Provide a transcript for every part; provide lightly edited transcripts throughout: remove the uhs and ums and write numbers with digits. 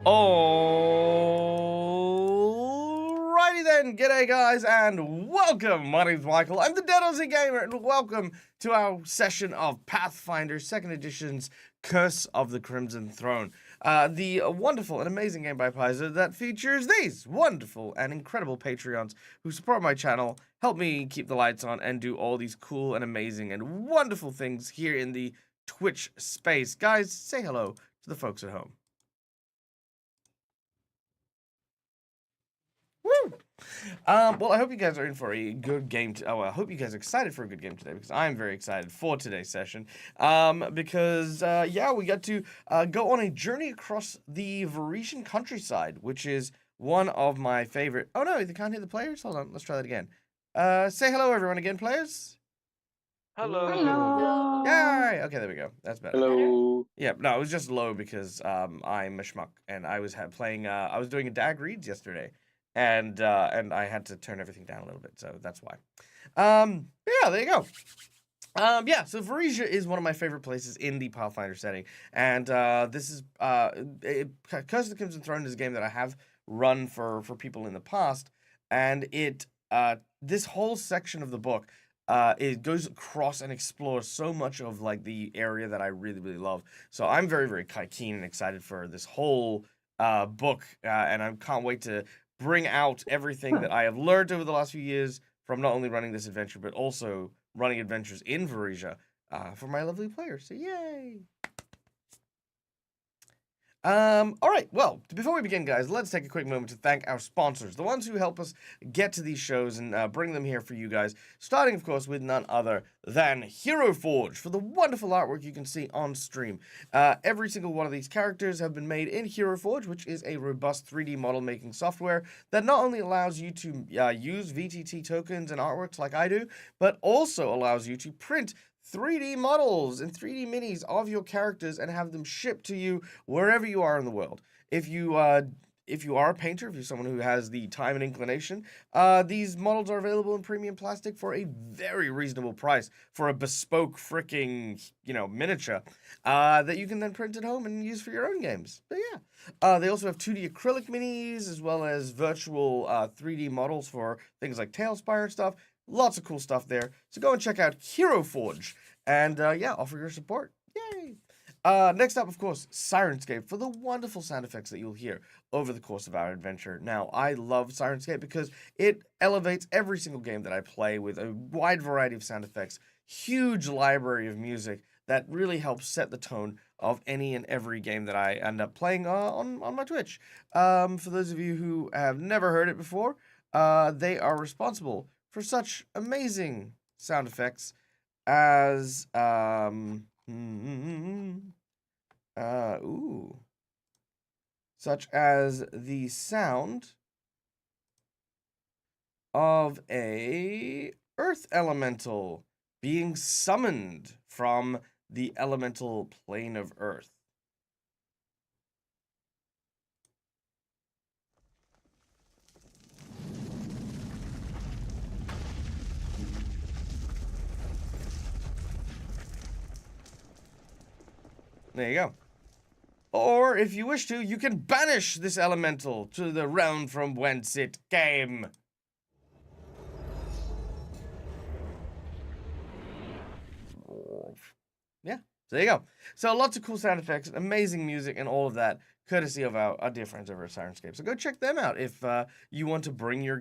Alrighty then, g'day guys, and welcome. My name's Michael. I'm the Dead Aussie Gamer, and welcome to our session of Pathfinder 2nd Edition's Curse of the Crimson Throne. The wonderful and amazing game by Paizo that features these wonderful and incredible Patreons who support my channel, help me keep the lights on, and do all these cool and amazing and wonderful things here in the Twitch space. Guys, say hello to the folks at home. Woo! Well, I hope you guys are in for a good game. I hope you guys are excited for a good game today, because I'm very excited for today's session. Yeah, we got to go on a journey across the Varisian countryside, which is one of my favorite. Oh no, they can't hear the players. Hold on, let's try that again. Say hello, everyone, again, players. Hello. Hello. Yay! Okay, there we go. That's better. Hello. Yeah, no, it was just low because I'm a schmuck, and I was playing. I was doing a DAG reads yesterday. And I had to turn everything down a little bit, so that's why. Yeah, there you go. Yeah, so Varisia is one of my favorite places in the Pathfinder setting, and this is Curse of the Crimson Throne is a game that I have run for people in the past, and this whole section of the book it goes across and explores so much of like the area that I really love. So I'm very keen and excited for this whole book, and I can't wait to bring out everything that I have learned over the last few years from not only running this adventure, but also running adventures in Varisia for my lovely players. So yay! All right, well, before we begin, guys, let's take a quick moment to thank our sponsors, the ones who help us get to these shows and bring them here for you guys, starting, of course, with none other than Hero Forge for the wonderful artwork you can see on stream. Every single one of these characters have been made in Hero Forge, which is a robust 3D model-making software that not only allows you to use VTT tokens and artworks like I do, but also allows you to print 3D models and 3D minis of your characters and have them shipped to you wherever you are in the world. If you are a painter, if you're someone who has the time and inclination, these models are available in premium plastic for a very reasonable price for a bespoke freaking, miniature that you can then print at home and use for your own games. But yeah, they also have 2D acrylic minis as well as virtual 3D models for things like Tailspire and stuff. Lots of cool stuff there. So go and check out Hero Forge and yeah, offer your support. Yay! Next up, of course, Sirenscape for the wonderful sound effects that you'll hear over the course of our adventure. Now, I love Sirenscape because it elevates every single game that I play with a wide variety of sound effects, huge library of music that really helps set the tone of any and every game that I end up playing on my Twitch. For those of you who have never heard it before, they are responsible for such amazing sound effects as such as the sound of a earth elemental being summoned from the elemental plane of earth. There you go. Or, if you wish to, you can banish this elemental to the realm from whence it came. Yeah, so there you go. So lots of cool sound effects, amazing music, and all of that, courtesy of our dear friends over at Sirenscape. So go check them out if you want to bring your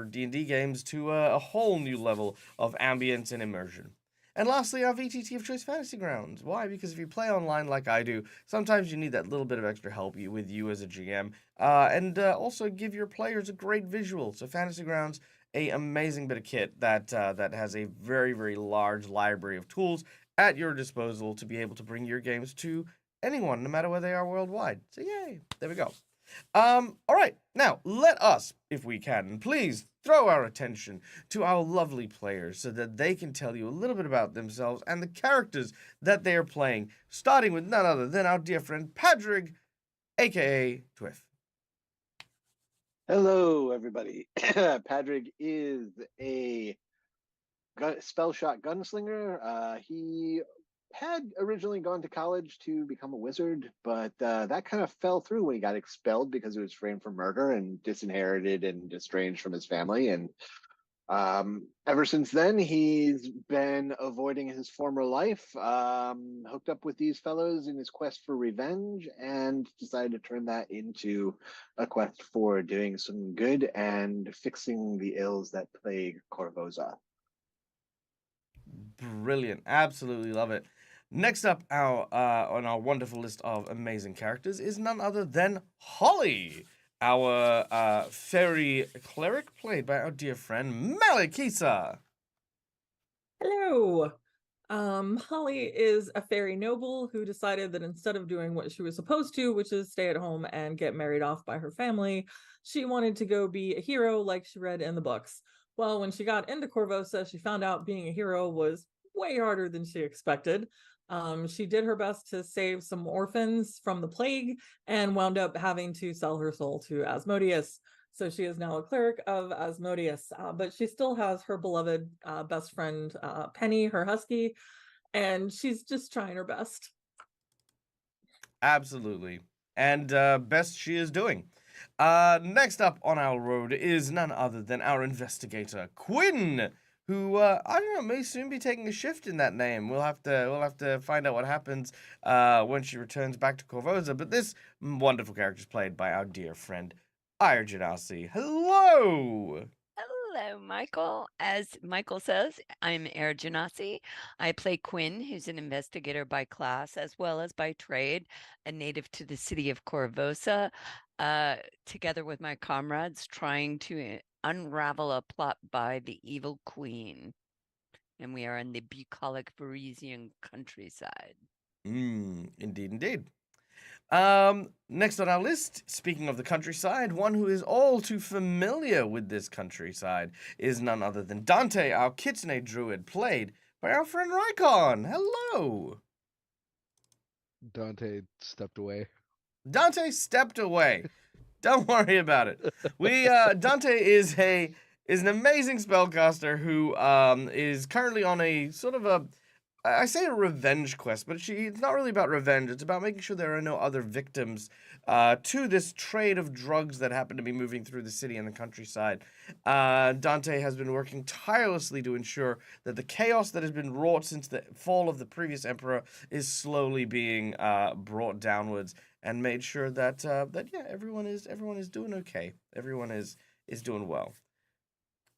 D&D games to a whole new level of ambience and immersion. And lastly, our VTT of Choice Fantasy Grounds. Why? Because if you play online like I do, sometimes you need that little bit of extra help with you as a GM, and also give your players a great visual. So Fantasy Grounds, a amazing bit of kit that has a very large library of tools at your disposal to be able to bring your games to anyone, no matter where they are worldwide. So yay, there we go. All right, now let us, if we can, please throw our attention to our lovely players so that they can tell you a little bit about themselves and the characters that they are playing, starting with none other than our dear friend Padraig, aka Twiff. Hello, everybody. Padraig is a spell shot gunslinger. He had originally gone to college to become a wizard, but that kind of fell through when he got expelled because he was framed for murder and disinherited and estranged from his family. And ever since then, he's been avoiding his former life, hooked up with these fellows in his quest for revenge, and decided to turn that into a quest for doing some good and fixing the ills that plague Korvosa. Brilliant. Absolutely love it. Next up our on our wonderful list of amazing characters is none other than Holly, our fairy cleric played by our dear friend Malikisa. Hello. Holly is a fairy noble who decided that instead of doing what she was supposed to, which is stay at home and get married off by her family, she wanted to go be a hero like she read in the books. Well, when she got into Korvosa, she found out being a hero was way harder than she expected. She did her best to save some orphans from the plague and wound up having to sell her soul to Asmodeus. So she is now a cleric of Asmodeus, but she still has her beloved best friend, Penny, her husky, and she's just trying her best. Absolutely. And best she is doing. Next up on our road is none other than our investigator, Quinn, who I don't know, may soon be taking a shift in that name. We'll have to find out what happens when she returns back to Korvosa. But this wonderful character is played by our dear friend Janasi. Hello! Hello, Michael. As Michael says, I'm Janasi. I play Quinn, who's an investigator by class as well as by trade, a native to the city of Korvosa, together with my comrades trying to unravel a plot by the evil queen. And we are in the bucolic Parisian countryside. Indeed, indeed. Next on our list, speaking of the countryside, one who is all too familiar with this countryside is none other than Dante, our kitsune druid, played by our friend Rykon. Hello! Dante stepped away. Dante stepped away. Don't worry about it. Dante is an amazing spellcaster who is currently on a sort of I say a revenge quest, but it's not really about revenge. It's about making sure there are no other victims to this trade of drugs that happen to be moving through the city and the countryside. Dante has been working tirelessly to ensure that the chaos that has been wrought since the fall of the previous emperor is slowly being brought downwards, and made sure that everyone is doing okay. Everyone is doing well.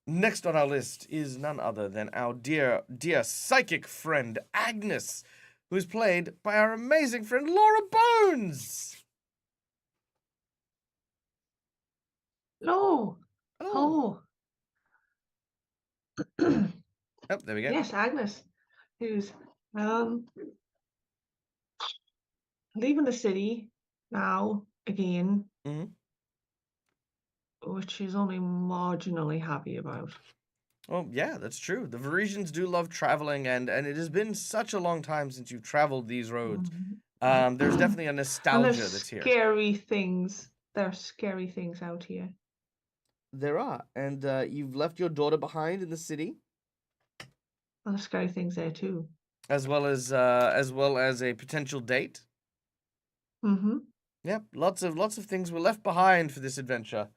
Next on our list is none other than our dear psychic friend Agnes, who is played by our amazing friend Laura Bones. Hello. Hello. Oh. Oh, there we go. Yes, Agnes, who's leaving the city now again, which she's only marginally happy about. Well, yeah, that's true. The Varisians do love traveling, and it has been such a long time since you've traveled these roads. There's definitely a nostalgia that's here. Scary things. There are scary things out here. There are, and you've left your daughter behind in the city, And there's scary things there too. as well as a potential date. Yep, lots of things were left behind for this adventure.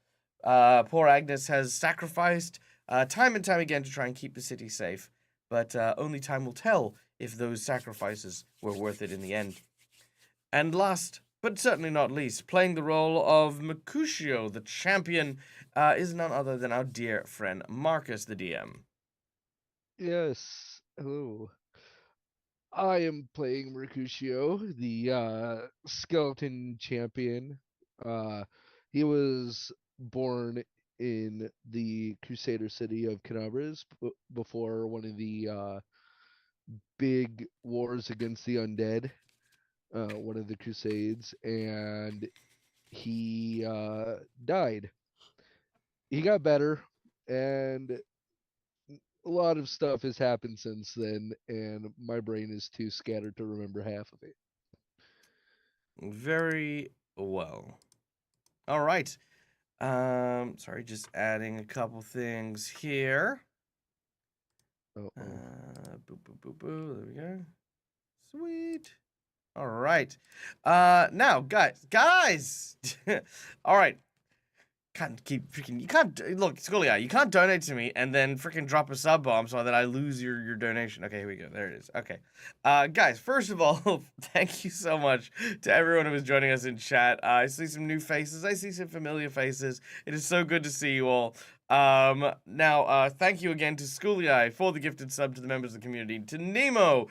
Poor Agnes has sacrificed time and time again to try and keep the city safe, but only time will tell if those sacrifices were worth it in the end. And last, but certainly not least, playing the role of Mercutio, the champion, is none other than our dear friend Marcus, the DM. Yes, hello. I am playing Mercutio, the skeleton champion. He was born in the Crusader city of Canabras before one of the big wars against the undead, one of the Crusades, and he died. He got better, and a lot of stuff has happened since then, and my brain is too scattered to remember half of it. Very well. All right. Sorry, just adding a couple things here. Uh-oh. Boo, boo, boo, boo. There we go. Sweet. All right. Now, guys. All right. Can't keep freaking. You can't look, Schoolia. You can't donate to me and then freaking drop a sub bomb so that I lose your donation. Okay, here we go. There it is. Okay, guys. First of all, thank you so much to everyone who is joining us in chat. I see some new faces. I see some familiar faces. It is so good to see you all. Now, thank you again to Schoolia for the gifted sub to the members of the community. To Nemo,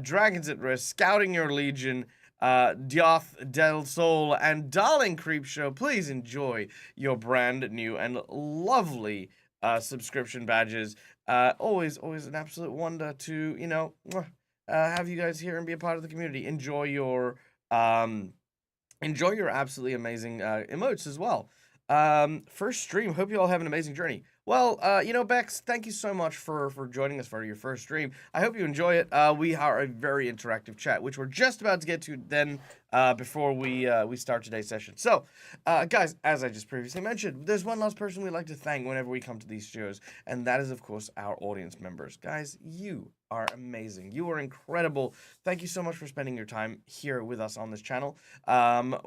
Dragons at Risk, Scouting Your Legion. Dioth Del Sol and Darling Creepshow, please enjoy your brand new and lovely subscription badges. Always an absolute wonder to, you know, have you guys here and be a part of the community. Enjoy your absolutely amazing emotes as well. First stream, hope you all have an amazing journey. Well, you know, Bex, thank you so much for joining us for your first stream. I hope you enjoy it. We are a very interactive chat, which we're just about to get to then before we start today's session. So, guys, as I just previously mentioned, there's one last person we'd like to thank whenever we come to these shows, and that is, of course, our audience members. Guys, you are amazing. You are incredible. Thank you so much for spending your time here with us on this channel.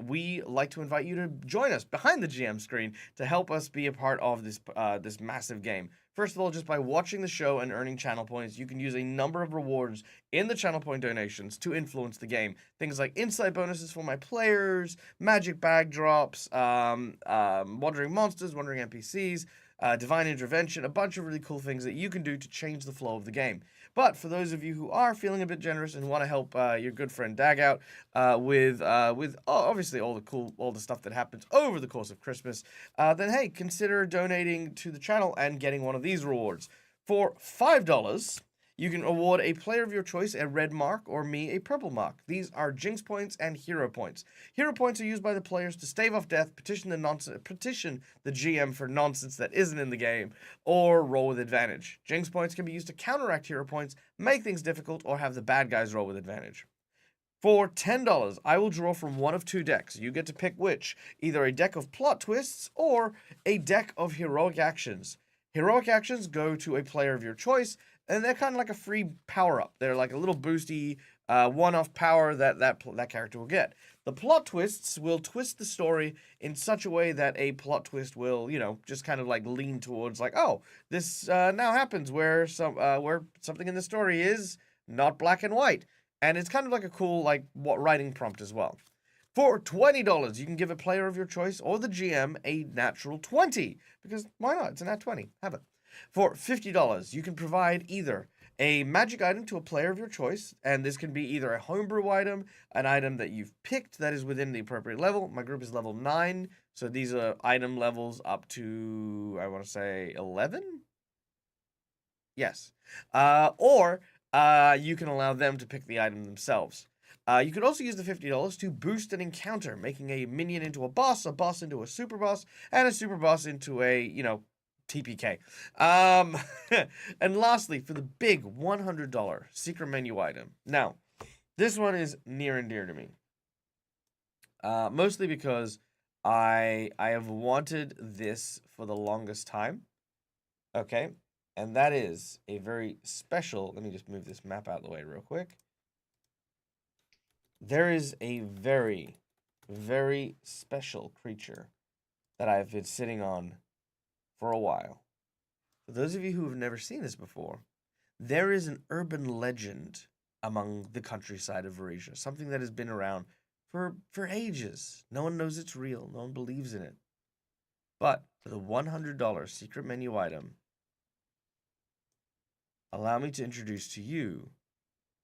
We like to invite you to join us behind the GM screen to help us be a part of this this massive game. First of all, just by watching the show and earning channel points, you can use a number of rewards in the channel point donations to influence the game. Things like insight bonuses for my players, magic bag drops, wandering monsters, wandering NPCs, divine intervention, a bunch of really cool things that you can do to change the flow of the game. But for those of you who are feeling a bit generous and want to help your good friend Dag out with obviously all the stuff that happens over the course of Christmas, then hey, consider donating to the channel and getting one of these rewards. For $5, you can award a player of your choice a red mark or me a purple mark. These are Jinx points and hero points. Hero points are used by the players to stave off death, petition the GM for nonsense that isn't in the game, or roll with advantage. Jinx points can be used to counteract hero points, make things difficult, or have the bad guys roll with advantage. For $10, I will draw from one of two decks. You get to pick which, either a deck of plot twists or a deck of heroic actions. Heroic actions go to a player of your choice, and they're kind of like a free power-up. They're like a little boosty, one-off power that character will get. The plot twists will twist the story in such a way that a plot twist will, you know, just kind of like lean towards like, oh, this now happens where something in the story is not black and white. And it's kind of like a cool, like, writing prompt as well. For $20, you can give a player of your choice or the GM a natural 20. Because why not? It's a nat 20. Have it. For $50, you can provide either a magic item to a player of your choice, and this can be either a homebrew item, an item that you've picked that is within the appropriate level. My group is level 9, so these are item levels up to, I want to say, 11? Yes. Or you can allow them to pick the item themselves. You could also use the $50 to boost an encounter, making a minion into a boss into a super boss, and a super boss into a, you know, TPK. And lastly, for the big $100 secret menu item. Now, this one is near and dear to me. Mostly because I have wanted this for the longest time. Okay? And that is a very special, let me just move this map out of the way real quick. There is a very, very special creature that I've been sitting on for a while. For those of you who have never seen this before, there is an urban legend among the countryside of Varesia, something that has been around for ages. No one knows it's real. No one believes in it. But for the $100 secret menu item, allow me to introduce to you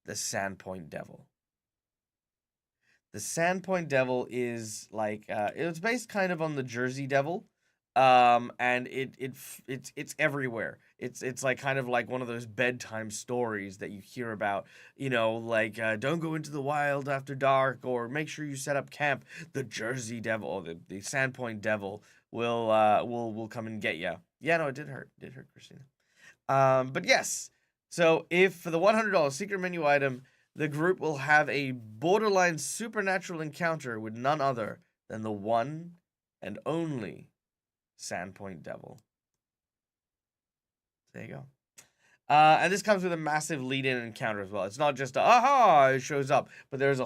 the Sandpoint Devil. The Sandpoint Devil is like it's based kind of on the Jersey Devil, and it's everywhere. It's like kind of like one of those bedtime stories that you hear about. You know, like don't go into the wild after dark, or make sure you set up camp. The Jersey Devil, or the Sandpoint Devil will come and get you. Yeah, no, it did hurt. It did hurt, Christina. But yes. So if for the $100 secret menu item, the group will have a borderline supernatural encounter with none other than the one and only Sandpoint Devil. There you go. And this comes with a massive lead-in encounter as well. It's not just a, aha, it shows up, but there's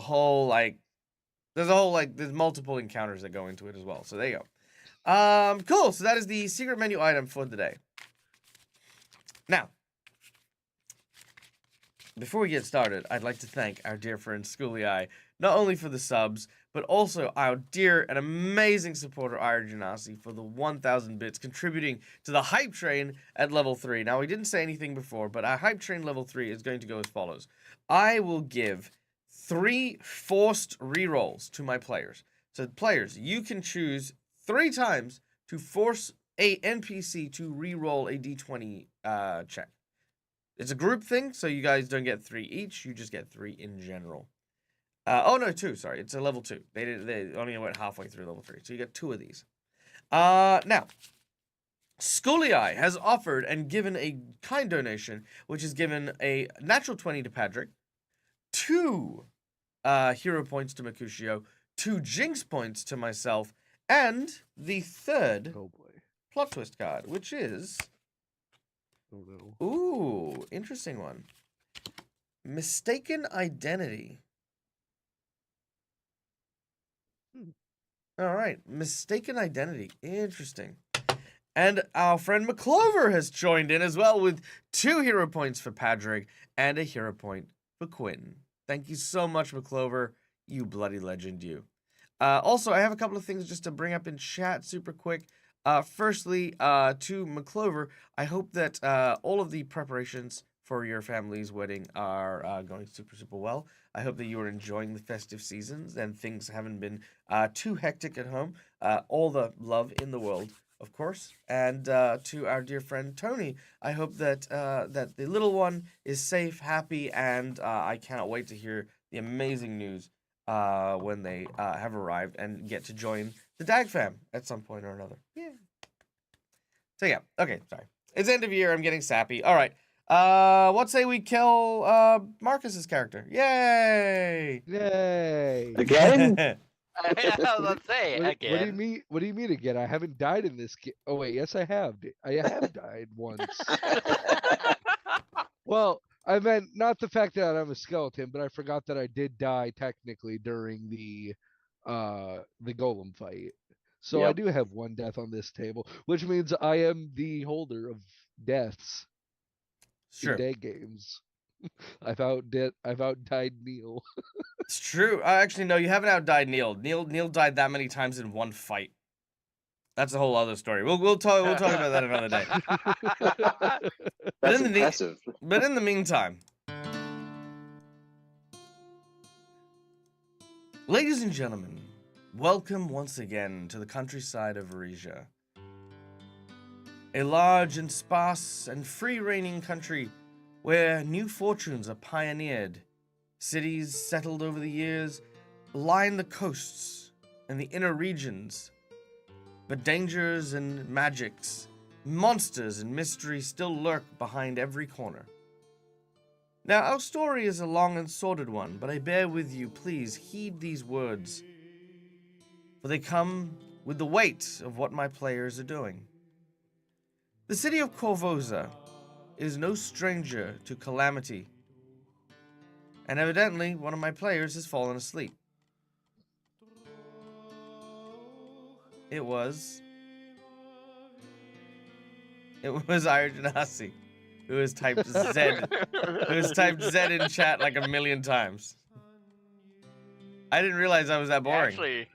multiple encounters that go into it as well. So there you go. Cool. So that is the secret menu item for the day. Now, before we get started, I'd like to thank our dear friend Schoolie, not only for the subs, but also our dear and amazing supporter, Ira Janasi, for the 1,000 bits, contributing to the hype train at level 3. Now, we didn't say anything before, but our hype train level 3 is going to go as follows. I will give 3 forced rerolls to my players. So, players, you can choose 3 times to force a NPC to reroll a d20 check. It's a group thing, so you guys don't get 3 each. You just get 3 in general. Oh, no, 2. Sorry, it's a level 2. They only went halfway through level 3, so you get 2 of these. Now, Schoolie has offered and given a kind donation, which has given a natural 20 to Patrick, 2 hero points to Mercutio, 2 jinx points to myself, and the 3rd plot twist card, which is... Oh, no. Ooh, interesting one. Mistaken identity. All right, mistaken identity. Interesting. And our friend McClover has joined in as well with 2 hero points for Padraig and a hero point for Quinn. Thank you so much, McClover. You bloody legend, you. Also, I have a couple of things just to bring up in chat super quick. Firstly, to McClover, I hope that all of the preparations for your family's wedding are going super, super well. I hope that you are enjoying the festive seasons and things haven't been too hectic at home. All the love in the world, of course. And to our dear friend Tony, I hope that that the little one is safe, happy, and I cannot wait to hear the amazing news when they have arrived and get to join the Dag fam at some point or another. Yeah. So yeah, okay, sorry. It's end of year, I'm getting sappy. All right. What say we kill Marcus's character? Yay! Yay! Again? I was about to say What again. do you mean? What do you mean again? I haven't died in this game. Oh wait, yes, I have. I have died once. Well, I meant not the fact that I'm a skeleton, but I forgot that I did die technically during the golem fight. So I Yep. do have 1 death on this table, which means I am the holder of deaths in Sure. day games. I've outdied Neil. It's true. Actually, no, you haven't outdied Neil. Neil died that many times in 1 fight. That's a whole other story. We'll talk about that another day. That's in the impressive. But in the meantime, ladies and gentlemen, welcome once again to the countryside of Varisia. A large and sparse and free-reigning country where new fortunes are pioneered. Cities settled over the years line the coasts and the inner regions. But dangers and magics, monsters and mysteries still lurk behind every corner. Now, our story is a long and sordid one, but I bear with you, please heed these words, for they come with the weight of what my players are doing. The city of Korvosa is no stranger to calamity, and evidently one of my players has fallen asleep. It was Ira Janasi, who has typed Z in chat like a million times. I didn't realize I was that boring. Actually,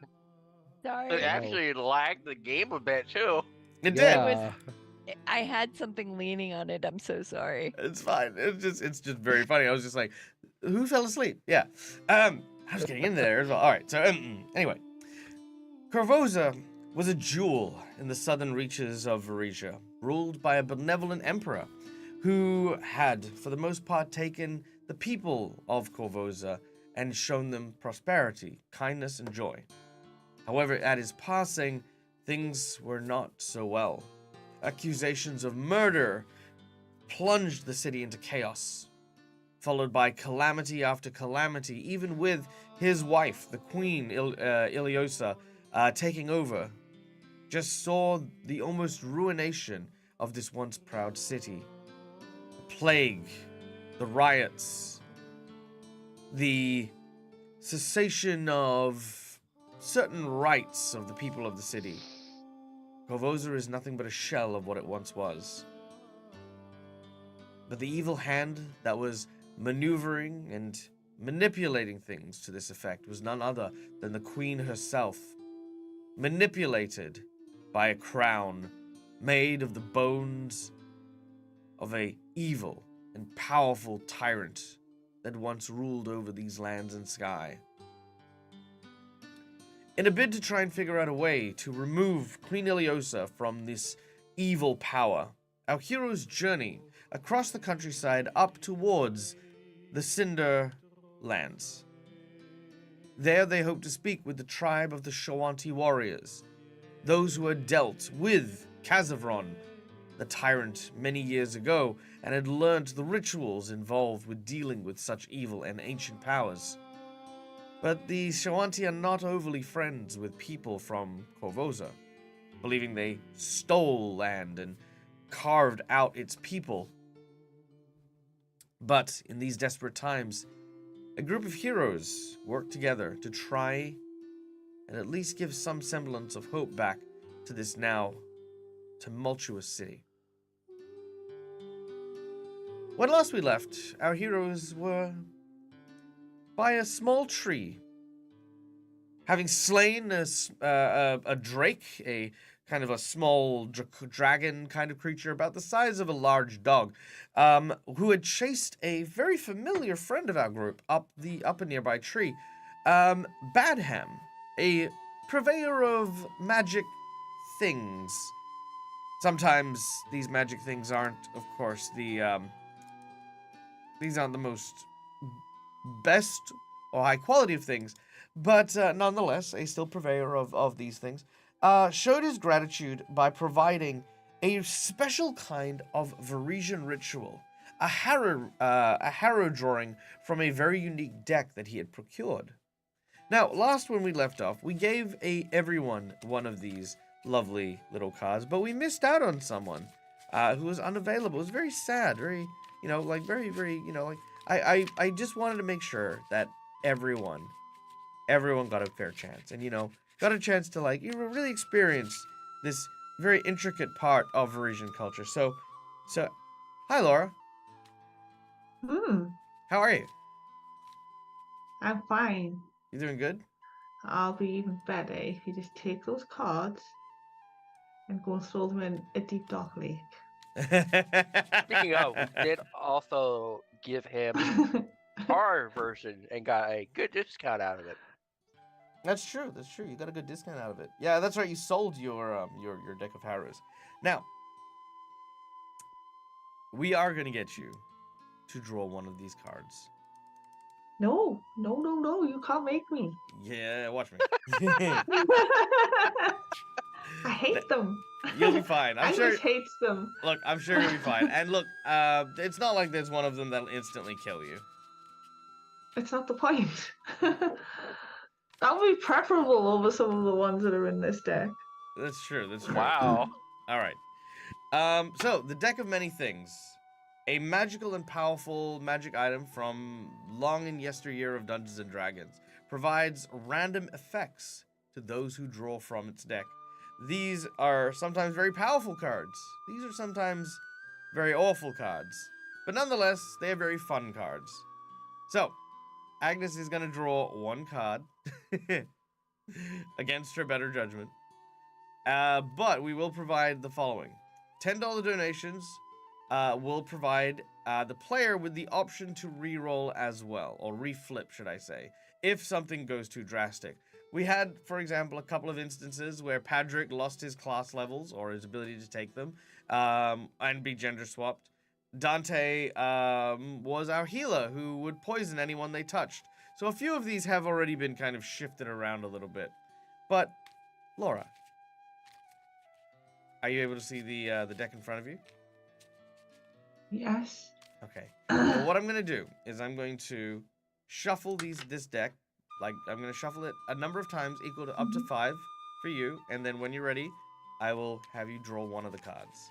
Sorry. it actually lagged the game a bit too. It did. Yeah. I had something leaning on it. I'm so sorry. It's fine. It's just very funny. I was just like, who fell asleep? Yeah. I was getting in there as well. All right. So anyway, Korvosa was a jewel in the southern reaches of Varisia, ruled by a benevolent emperor who had, for the most part, taken the people of Korvosa and shown them prosperity, kindness, and joy. However, at his passing, things were not so well. Accusations of murder plunged the city into chaos, followed by calamity after calamity, even with his wife, the queen Iliosa, taking over. Just saw the almost ruination of this once proud city. plague, the riots, the cessation of certain rights of the people of the city. Korvosa is nothing but a shell of what it once was. But the evil hand that was maneuvering and manipulating things to this effect was none other than the queen herself, manipulated by a crown made of the bones of a evil and powerful tyrant that once ruled over these lands and sky. In a bid to try and figure out a way to remove Queen Iliosa from this evil power, our heroes journey across the countryside up towards the Cinderlands. There they hope to speak with the tribe of the Shoanti warriors, those who had dealt with Kazavron, the tyrant, many years ago, and had learnt the rituals involved with dealing with such evil and ancient powers. But the Shoanti are not overly friends with people from Korvosa, believing they stole land and carved out its people. But in these desperate times, a group of heroes work together to try and at least give some semblance of hope back to this now tumultuous city. When last we left, our heroes were by a small tree, having slain a drake, a kind of a small dragon kind of creature about the size of a large dog, who had chased a very familiar friend of our group up a nearby tree, Badham, a purveyor of magic things. Sometimes these magic things aren't, of course, these aren't the most best or high quality of things, but nonetheless, a still purveyor of these things, showed his gratitude by providing a special kind of Varisian ritual, a harrow drawing from a very unique deck that he had procured. Now, last when we left off, we gave everyone one of these lovely little cards, but we missed out on someone who was unavailable. It was very sad, very, very, I just wanted to make sure that everyone got a fair chance and, got a chance to, really experience this very intricate part of Varisian culture. So, hi, Laura. How are you? I'm fine. You doing good? I'll be even better if you just take those cards and go and throw them in a deep dark lake. Speaking of, we did also give him our version and got a good discount out of it. That's true. You got a good discount out of it. Yeah, that's right. You sold your deck of harrows. Now, we are gonna get you to draw one of these cards. No, you can't make me. Yeah, watch me. I hate them. You'll be fine. I'm sure. Angus hates them. Look, I'm sure you'll be fine. And look, it's not like there's one of them that'll instantly kill you. It's not the point. That would be preferable over some of the ones that are in this deck. That's true. Wow. All right. So the deck of many things, a magical and powerful magic item from long and yesteryear of Dungeons and Dragons, provides random effects to those who draw from its deck. These are sometimes very powerful cards. These are sometimes very awful cards. But nonetheless, they are very fun cards. So, Agnes is going to draw one card against her better judgment. But we will provide the following. $10 donations will provide the player with the option to re-roll as well, or reflip, should I say, if something goes too drastic. We had, for example, a couple of instances where Padrick lost his class levels, or his ability to take them, and be gender swapped. Dante was our healer, who would poison anyone they touched. So a few of these have already been kind of shifted around a little bit. But, Laura, are you able to see the deck in front of you? Yes. Okay. Well, what I'm going to do is I'm going to shuffle this deck. Like, I'm going to shuffle it a number of times equal to up to 5 for you. And then when you're ready, I will have you draw one of the cards.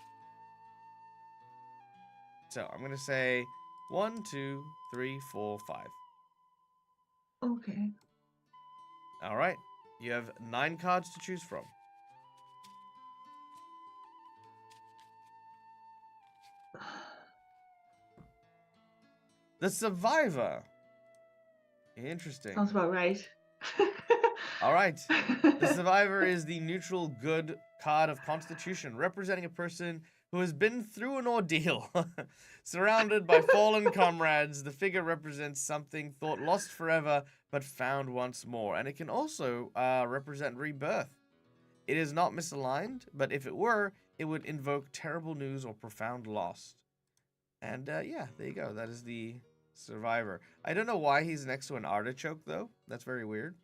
So I'm gonna say 1, 2, 3, 4, 5. Okay. All right. You have 9 cards to choose from. The Survivor. Interesting. Sounds about right. All right. The Survivor is the neutral good card of Constitution, representing a person who has been through an ordeal. Surrounded by fallen comrades, the figure represents something thought lost forever, but found once more. And it can also represent rebirth. It is not misaligned, but if it were, it would invoke terrible news or profound loss. And yeah, there you go. That is the Survivor. I don't know why he's next to an artichoke, though. That's very weird.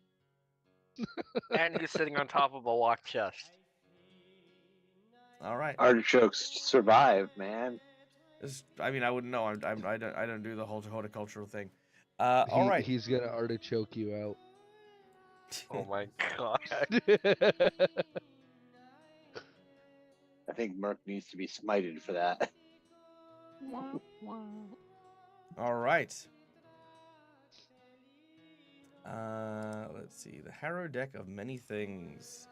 And he's sitting on top of a locked chest. All right. Artichokes survive, man. I mean, I wouldn't know. I don't do the whole horticultural thing. All right. He's gonna artichoke you out. Oh my god. I think Merc needs to be smited for that. Wah, wah. All right. Let's see. The Harrow deck of many things.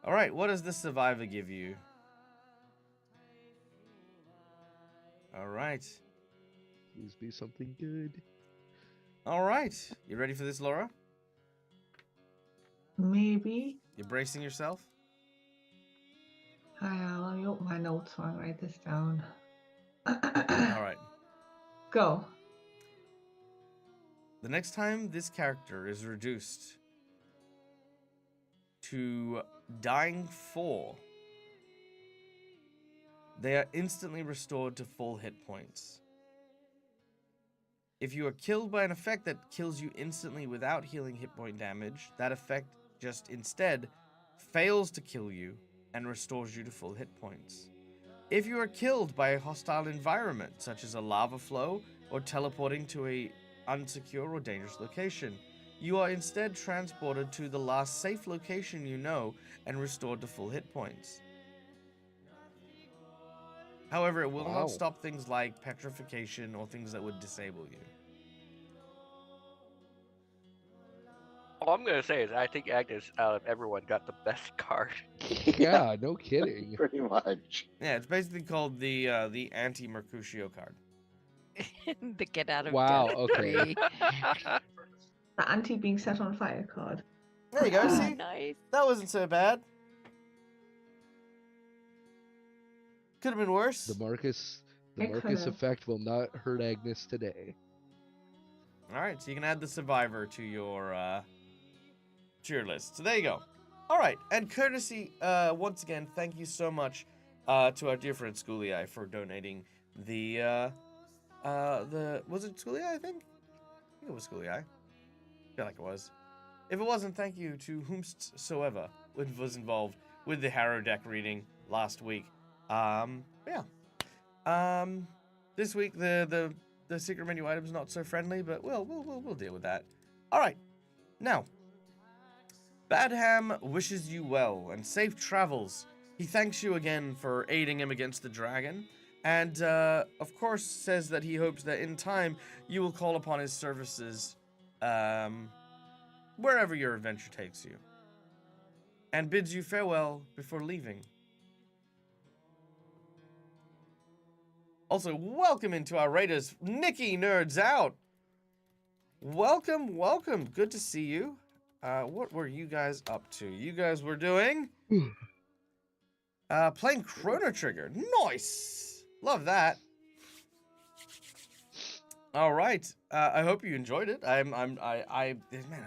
All right. What does the Survivor give you? All right. Please be something good. All right. You ready for this, Laura? Maybe. You bracing yourself? Let me open my notes so I can write this down. All right. Go. The next time this character is reduced to dying 4, they are instantly restored to full hit points. If you are killed by an effect that kills you instantly without healing hit point damage, that effect just instead fails to kill you and restores you to full hit points. If you are killed by a hostile environment, such as a lava flow or teleporting to a unsecure or dangerous location, you are instead transported to the last safe location you know and restored to full hit points. However, it will Wow. not stop things like petrification or things that would disable you. All I'm gonna say is I think Agnes, out of everyone, got the best card. Yeah, no kidding. Pretty much. Yeah, it's basically called the anti-Mercutio card. The get out of Wow, death okay. free. The anti being set on fire card. There you go, Ah, see? nice. That wasn't so bad. Could have been worse. The Marcus Excellent. effect will not hurt Agnes today. Alright, so you can add the Survivor to your list. So there you go. Alright, and courtesy, once again, thank you so much to our dear friend Schoolii for donating the was it Schoolii, I think? I think it was Schoolii. I feel like it was. If it wasn't, thank you to whomsoever was involved with the Harrow deck reading last week. Yeah. This week the secret menu item is not so friendly, but we'll deal with that. All right. Now, Badham wishes you well and safe travels. He thanks you again for aiding him against the dragon, and of course says that he hopes that in time you will call upon his services wherever your adventure takes you, and bids you farewell before leaving. Also, welcome into our raiders, Nikki Nerds Out. Welcome, welcome. Good to see you. What were you guys up to? You guys were doing playing Chrono Trigger. Nice. Love that. All right. I hope you enjoyed it. Man, I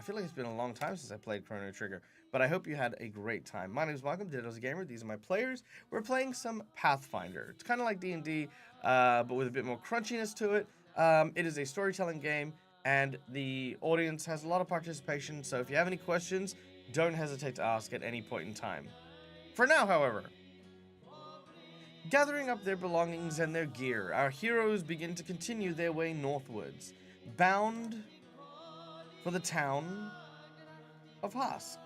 feel like it's been a long time since I played Chrono Trigger, but I hope you had a great time. My name is Malcolm, Ditto's a Gamer. These are my players. We're playing some Pathfinder. It's kind of like D&D, but with a bit more crunchiness to it. It is a storytelling game, and the audience has a lot of participation, so if you have any questions, don't hesitate to ask at any point in time. For now, however, gathering up their belongings and their gear, our heroes begin to continue their way northwards, bound for the town of Hask.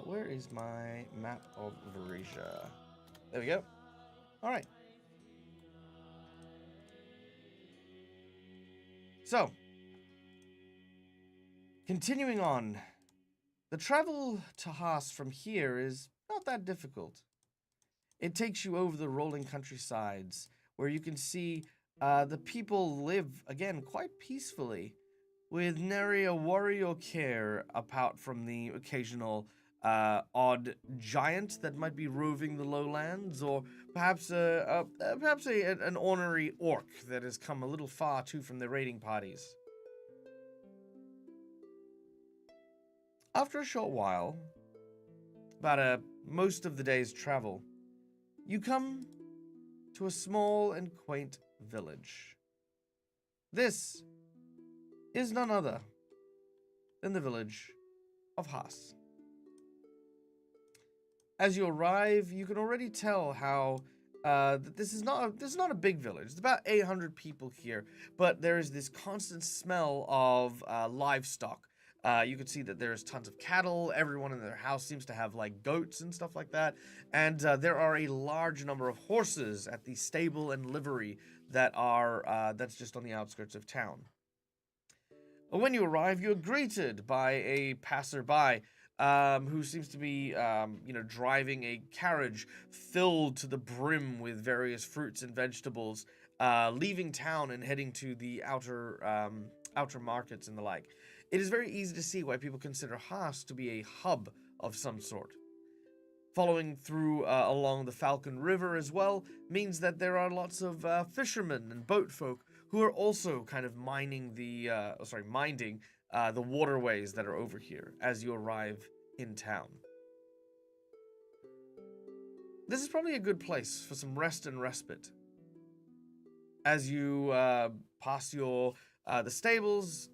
Where is my map of Varesia? There we go. All right. So, continuing on, the travel to Haas from here is not that difficult. It takes you over the rolling countrysides, where you can see the people live, again, quite peacefully, with nary a worry or care apart from the occasional odd giant that might be roving the lowlands, or perhaps an ornery orc that has come a little far too from the raiding parties. After a short while, about most of the day's travel, you come to a small and quaint village. This is none other than the village of Haas. As you arrive, you can already tell how that this is not a big village. It's about 800 people here, but there is this constant smell of livestock. You can see that there's tons of cattle. Everyone in their house seems to have like goats and stuff like that. And there are a large number of horses at the stable and livery that are that's just on the outskirts of town. When you arrive, you're greeted by a passerby who seems to be, driving a carriage filled to the brim with various fruits and vegetables, leaving town and heading to the outer markets and the like. It is very easy to see why people consider Haas to be a hub of some sort. Following through along the Falcon River as well means that there are lots of fishermen and boatfolk who are also kind of minding the waterways that are over here as you arrive in town. This is probably a good place for some rest and respite. As you pass the stables,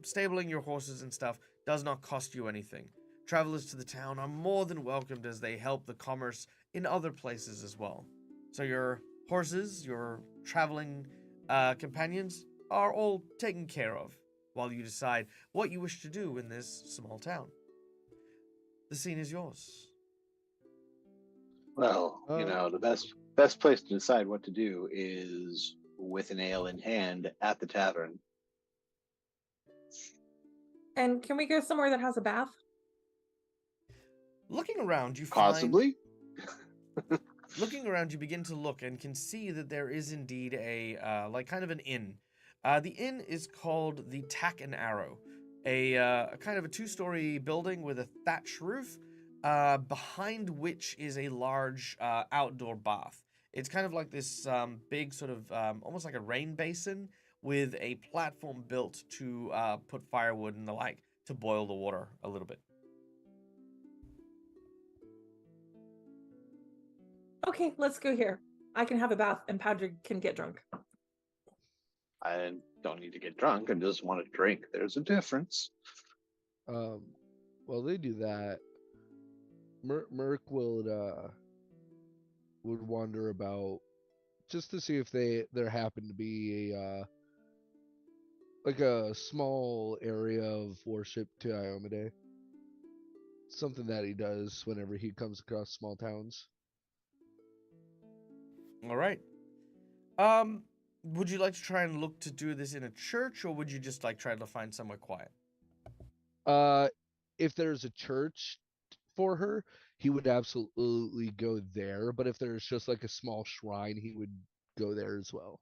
stabling your horses and stuff does not cost you anything. Travelers to the town are more than welcomed as they help the commerce in other places as well. So your horses, your traveling companions are all taken care of while you decide what you wish to do in this small town. The scene is yours. Well, the best place to decide what to do is with an ale in hand at the tavern. And can we go somewhere that has a bath? Looking around, you Possibly. Looking around, you begin to look and can see that there is indeed a kind of an inn. The inn is called the Tack and Arrow, a kind of a two-story building with a thatch roof, behind which is a large outdoor bath. It's kind of like this big sort of almost like a rain basin with a platform built to put firewood and the like to boil the water a little bit. Okay, let's go here. I can have a bath and Patrick can get drunk. I don't need to get drunk. I just want to drink. There's a difference. While they do that, Merc would wander about just to see if there happened to be a small area of worship to Iomade. Something that he does whenever he comes across small towns. All right. Would you like to try and look to do this in a church, or would you just like try to find somewhere quiet? If there's a church for her, he would absolutely go there. But if there's just like a small shrine, he would go there as well.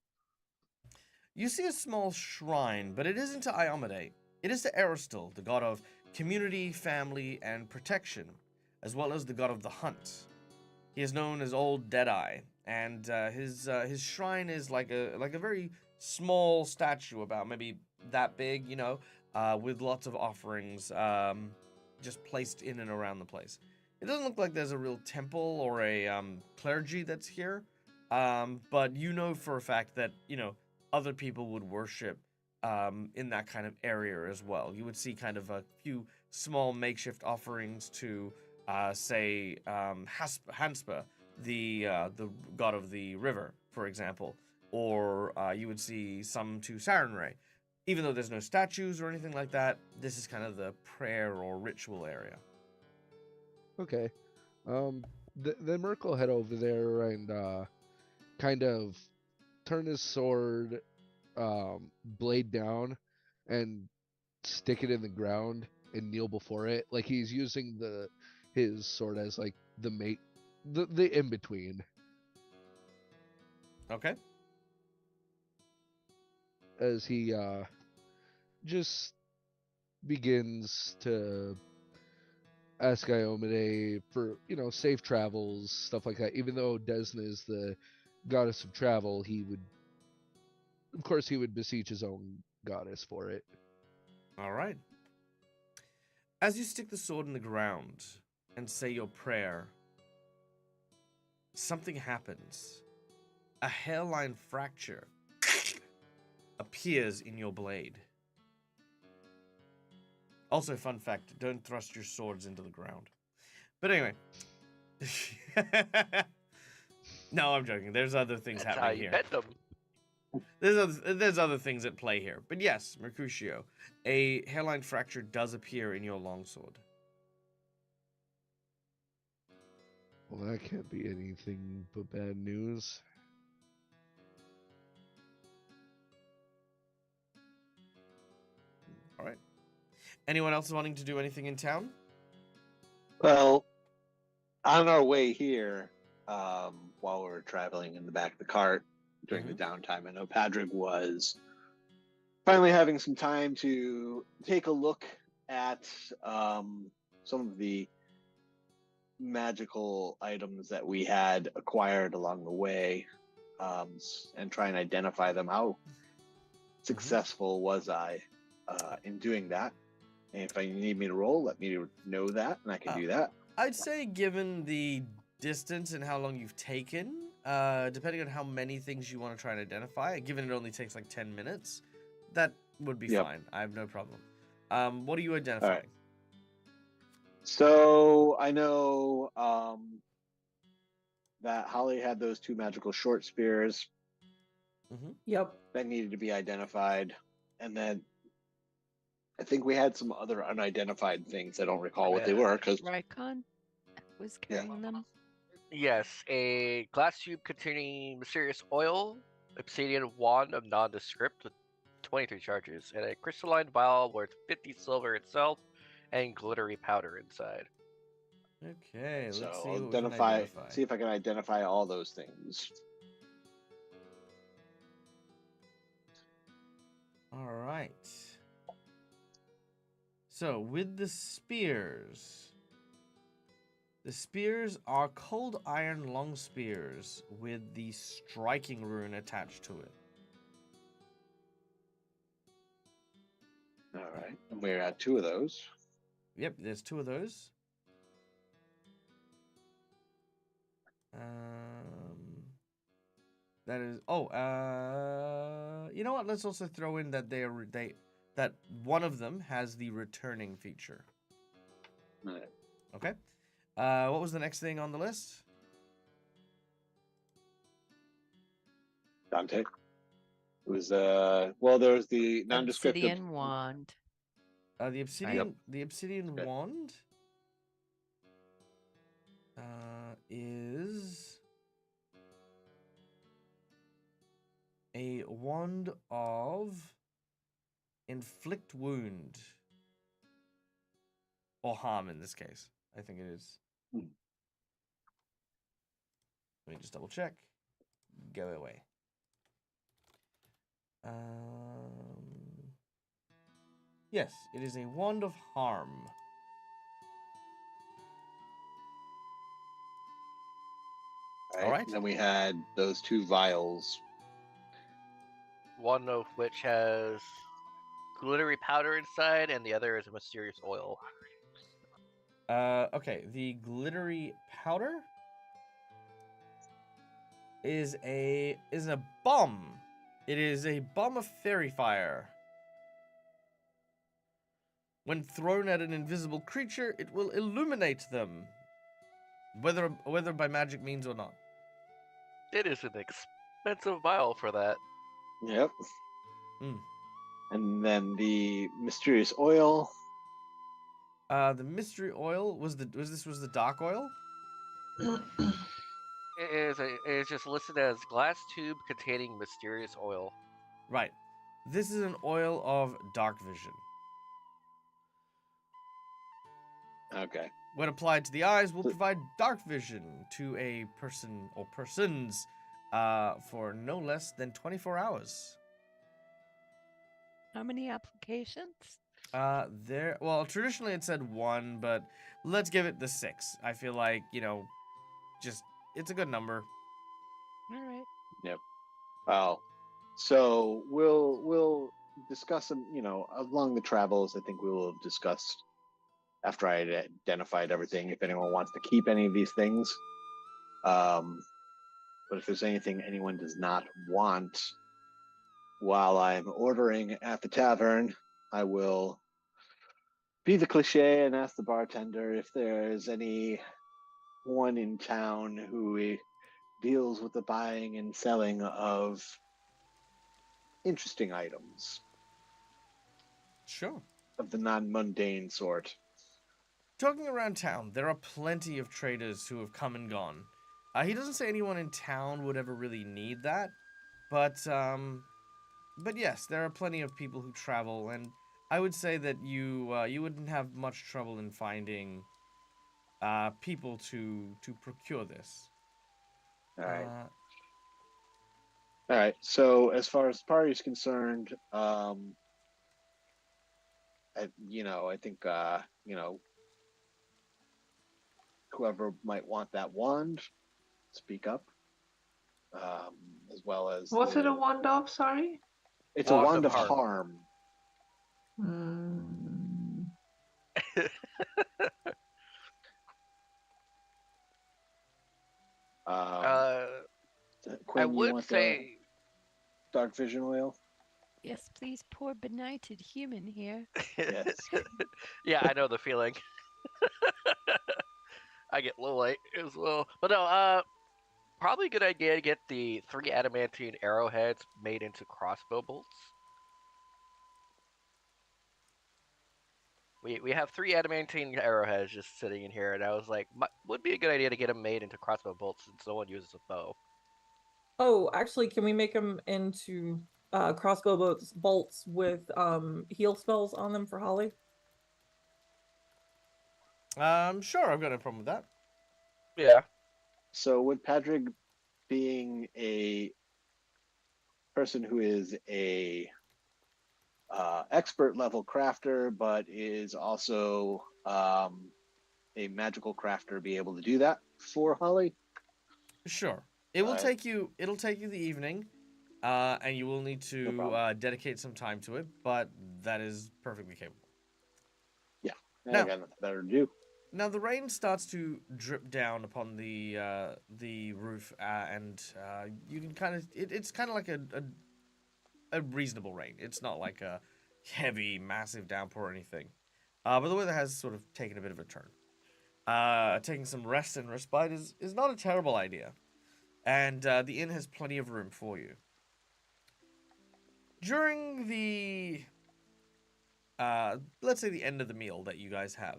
You see a small shrine, but it isn't to Iomade. It is to Aristil, the god of community, family, and protection, as well as the god of the hunt. He is known as Old Deadeye, and his shrine is like a very small statue, about maybe that big, with lots of offerings just placed in and around the place. It doesn't look like there's a real temple or a clergy that's here, but you know for a fact that other people would worship in that kind of area as well. You would see kind of a few small makeshift offerings to Hanspa, the god of the river, for example, or you would see some to Sarenrae. Even though there's no statues or anything like that, this is kind of the prayer or ritual area. Okay. Then Merc will head over there and kind of turn his sword blade down and stick it in the ground and kneel before it. Like he's using his sword as like the mate, the in between. Okay. As he just begins to ask Iomade for, safe travels, stuff like that. Even though Desna is the goddess of travel, he would beseech his own goddess for it. All right. As you stick the sword in the ground and say your prayer, something happens. A hairline fracture appears in your blade. Also, fun fact, don't thrust your swords into the ground. But anyway. No, I'm joking. There's other things That's how happening you here. bet them. There's other things at play here. But yes, Mercutio, a hairline fracture does appear in your longsword. Well, that can't be anything but bad news. All right. Anyone else wanting to do anything in town? Well, on our way here, while we were traveling in the back of the cart during the downtime, I know Padraig was finally having some time to take a look at some of the magical items that we had acquired along the way, and try and identify them. How successful was I in doing that? And if you need me to roll, let me know that, and I can do that. I'd say given the distance and how long you've taken, depending on how many things you want to try and identify, given it only takes like 10 minutes, that would be fine. I have no problem. What are you identifying? Right. So I know that Holly had those 2 magical short spears Yep. that needed to be identified, and then I think we had some other unidentified things. I don't recall what they were because Rykon was carrying them. Yes, a glass tube containing mysterious oil, obsidian wand of nondescript with 23 charges, and a crystalline vial worth 50 silver itself, and glittery powder inside. Okay, let's so see I'll what we can identify. see if I can identify all those things. All right. So with the spears are cold iron long spears with the striking rune attached to it. All right, and we're at 2 of those. Yep, there's 2 of those. That is. You know what? Let's also throw in that that one of them has the returning feature. All right. Okay. What was the next thing on the list? Dante. It was well, there was the nondescript Obsidian wand. The obsidian. Yep. The obsidian Okay. wand. Is a wand of inflict wound or harm in this case. I think it is. Let me just double check. Go away. Yes, it is a wand of harm. All right. And then we had those 2 vials. One of which has glittery powder inside, and the other is a mysterious oil. Okay, the glittery powder is a bomb. It is a bomb of fairy fire. When thrown at an invisible creature, it will illuminate them, whether by magic means or not. It is an expensive vial for that. Yep. Mm. And then the mysterious oil. The mystery oil was the dark oil? It is just listed as glass tube containing mysterious oil. Right. This is an oil of dark vision. Okay. When applied to the eyes, will So- provide dark vision to a person or persons for no less than 24 hours. How many applications? Well, traditionally it said 1, but let's give it the 6. I feel like, just, it's a good number. All right. Oh, so we'll discuss them. Along the travels. I think we will have discussed after I had identified everything. If anyone wants to keep any of these things, but if there's anything anyone does not want while I'm ordering at the tavern, I will be the cliche and ask the bartender if there's anyone in town who deals with the buying and selling of interesting items Sure. of the non-mundane sort. Talking around town, there are plenty of traders who have come and gone. He doesn't say anyone in town would ever really need that, but yes, there are plenty of people who travel, and I would say that you wouldn't have much trouble in finding people to procure this. All right. All right. So as far as the party is concerned, I think whoever might want that wand, speak up. As well as What's it a wand of? Sorry. It's a Wand wand of of harm. harm. Hmm. I Quinn, you would want say, the dark vision oil? Yes, please, poor benighted human here. Yes. yeah, I know the feeling. I get low light as well, but no, probably a good idea to get the 3 adamantine arrowheads made into crossbow bolts. We have 3 adamantine arrowheads just sitting in here, and I was like, would be a good idea to get them made into crossbow bolts since no one uses a bow. Oh, actually, can we make them into crossbow bolts with heal spells on them for Holly? Sure, I've got no problem with that. Yeah. So would Patrick, being a person who is a expert level crafter, but is also a magical crafter, be able to do that for Holly? Sure. It'll Alright. take you the evening, and you will need No to problem. dedicate some time to it, but that is perfectly capable. I Now- got nothing better to do. Now the rain starts to drip down upon the roof, and you can kind of it's kind of like a reasonable rain. It's not like a heavy, massive downpour or anything. But the weather has sort of taken a bit of a turn. Taking some rest and respite is not a terrible idea, and the inn has plenty of room for you. During the let's say the end of the meal that you guys have.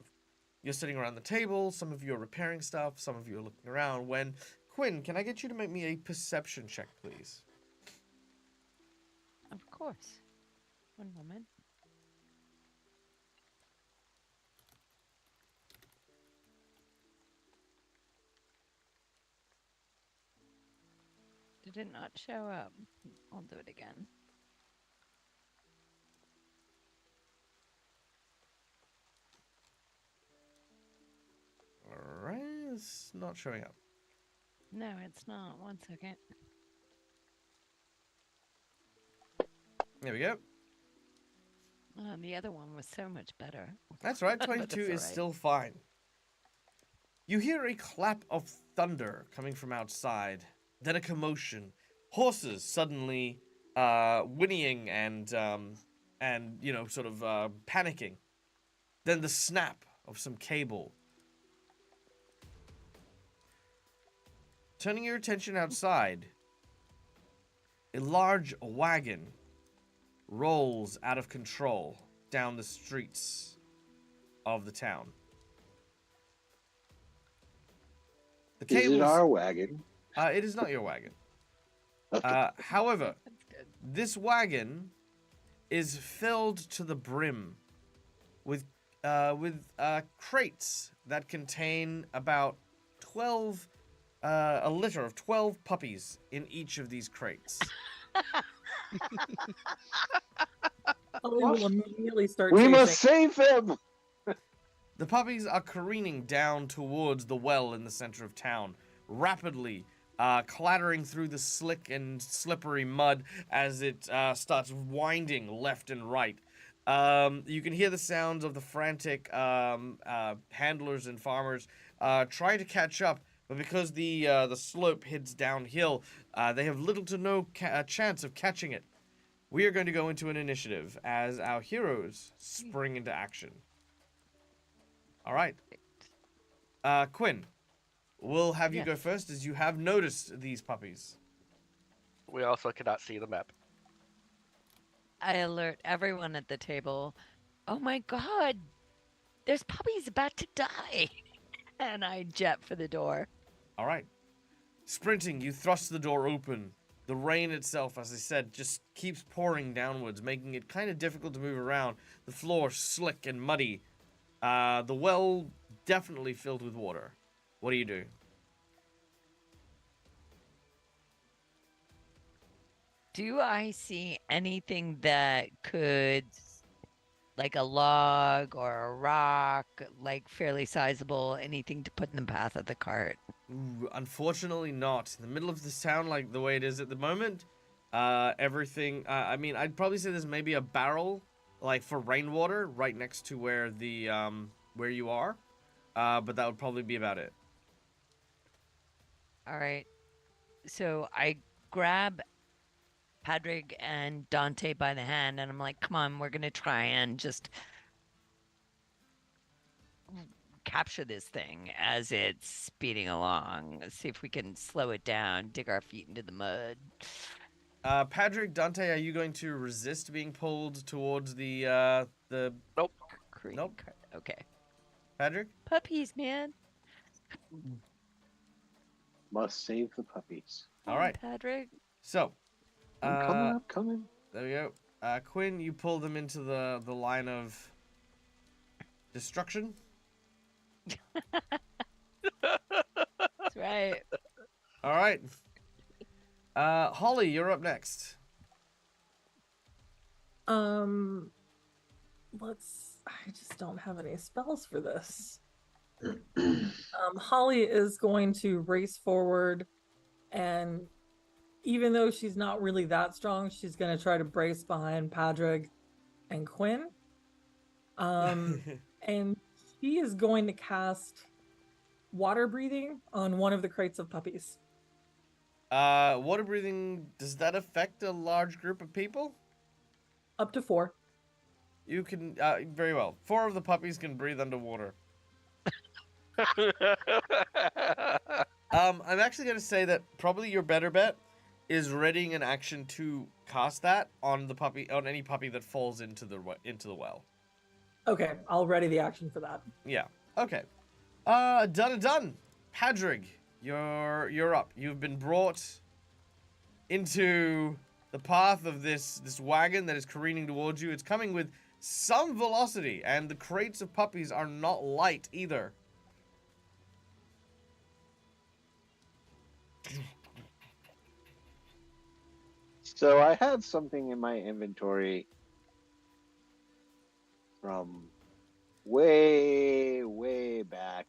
You're sitting around the table, some of you are repairing stuff, some of you are looking around, when... Quinn, can I get you to make me a perception check, please? Of course. One moment. Did it not show up? I'll do it again. Alright, it's not showing up. No, it's not. 1 second. There we go. The other one was so much better. That's right, But 22 it's is alright. still fine. You hear a clap of thunder coming from outside, then a commotion. Horses suddenly whinnying and sort of panicking. Then the snap of some cable. Turning your attention outside, a large wagon rolls out of control down the streets of the town. The Is it cables. our wagon? It is not your wagon. Okay. However, That's good. this wagon is filled to the brim with crates that contain about 12 a litter of 12 puppies in each of these crates. Holly will immediately start We chasing. must save them! The puppies are careening down towards the well in the center of town, rapidly clattering through the slick and slippery mud as it starts winding left and right. You can hear the sounds of the frantic handlers and farmers trying to catch up, but because the slope heads downhill, they have little to no chance of catching it. We are going to go into an initiative as our heroes spring into action. All right. Quinn, we'll have you go Yes. first as you have noticed these puppies. We also cannot see the map. I alert everyone at the table. Oh my god, there's puppies about to die. And I jet for the door. All right. Sprinting, you thrust the door open. The rain itself, as I said, just keeps pouring downwards, making it kind of difficult to move around. The floor slick and muddy. The well definitely filled with water. What do you do? Do I see anything that could, like a log or a rock, like fairly sizable, anything to put in the path of the cart? Ooh, unfortunately not. In the middle of this town, like the way it is at the moment, everything, I mean, I'd probably say there's maybe a barrel, like for rainwater, right next to where the, where you are. But that would probably be about it. All right. So I grab Padraig and Dante by the hand, and I'm like, come on, we're going to try and just capture this thing as it's speeding along. Let's see if we can slow it down, dig our feet into the mud. Patrick, Dante, are you going to resist being pulled towards the Nope. Nope. Cart. Okay. Patrick? Puppies, man. Must save the puppies. All right. Padraig. So, I'm coming. there we go. Quinn, you pull them into the line of destruction. That's right. All right. Holly, you're up next. I just don't have any spells for this. Holly is going to race forward, and even though she's not really that strong, she's going to try to brace behind Padraig and Quinn. And she is going to cast water breathing on one of the crates of puppies. Water breathing, does that affect a large group of people? Up to 4. You can, very well. 4 of the puppies can breathe underwater. I'm actually going to say that probably your better bet is readying an action to cast that on the puppy, on any puppy that falls into the well. Okay, I'll ready the action for that. Yeah. Okay. Done. Padraig, you're up. You've been brought into the path of this wagon that is careening towards you. It's coming with some velocity, and the crates of puppies are not light either. So I have something in my inventory from way, way back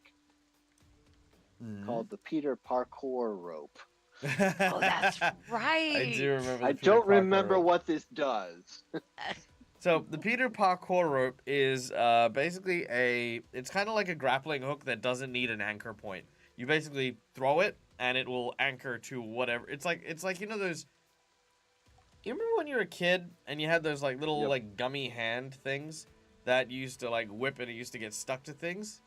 called the Peter Parkour rope. Oh, that's right. I do remember. I the Peter don't Parkour remember rope. what this does. So the Peter Parkour rope is basically it's kind of like a grappling hook that doesn't need an anchor point. You basically throw it and it will anchor to whatever. It's like you know those. You remember when you were a kid and you had those like little like gummy hand things that you used to like whip and it used to get stuck to things?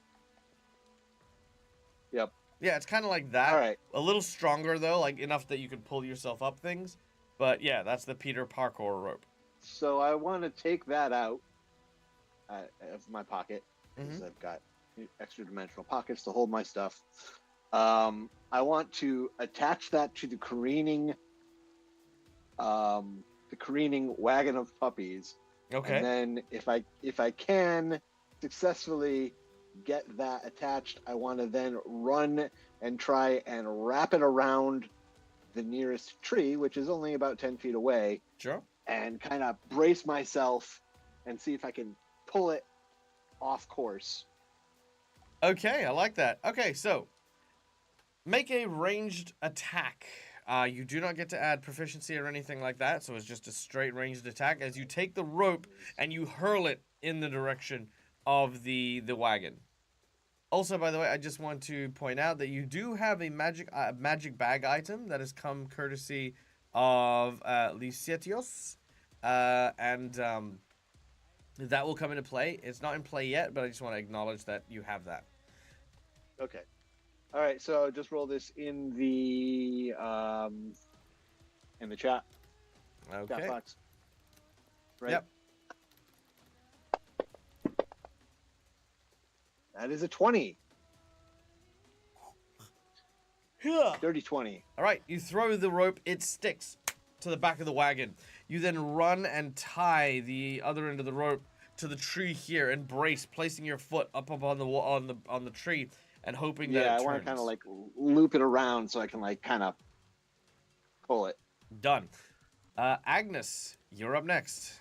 Yep. Yeah, it's kind of like that. All right. A little stronger though, like enough that you could pull yourself up things. But yeah, that's the Peter Parkour rope. So I want to take that out of my pocket because I've got extra dimensional pockets to hold my stuff. I want to attach that to the careening wagon of puppies Okay. And then if I can successfully get that attached, I want to then run and try and wrap it around the nearest tree, which is only about 10 feet away, Sure. and kind of brace myself and see if I can pull it off course. Okay, I like that. Okay, so make a ranged attack. You do not get to add proficiency or anything like that, so it's just a straight ranged attack as you take the rope and you hurl it in the direction of the wagon. Also, by the way, I just want to point out that you do have a magic bag item that has come courtesy of Lysetios, and that will come into play. It's not in play yet, but I just want to acknowledge that you have that. Okay. All right, so just roll this in the chat. Okay. Chat box. Right. Yep. That is a 20. Yeah. Dirty 20. All right, you throw the rope, it sticks to the back of the wagon. You then run and tie the other end of the rope to the tree here and brace, placing your foot up on the on the tree and hoping that it turns. Yeah, I want to kind of like loop it around so I can like kind of pull it. Done. Agnes, you're up next.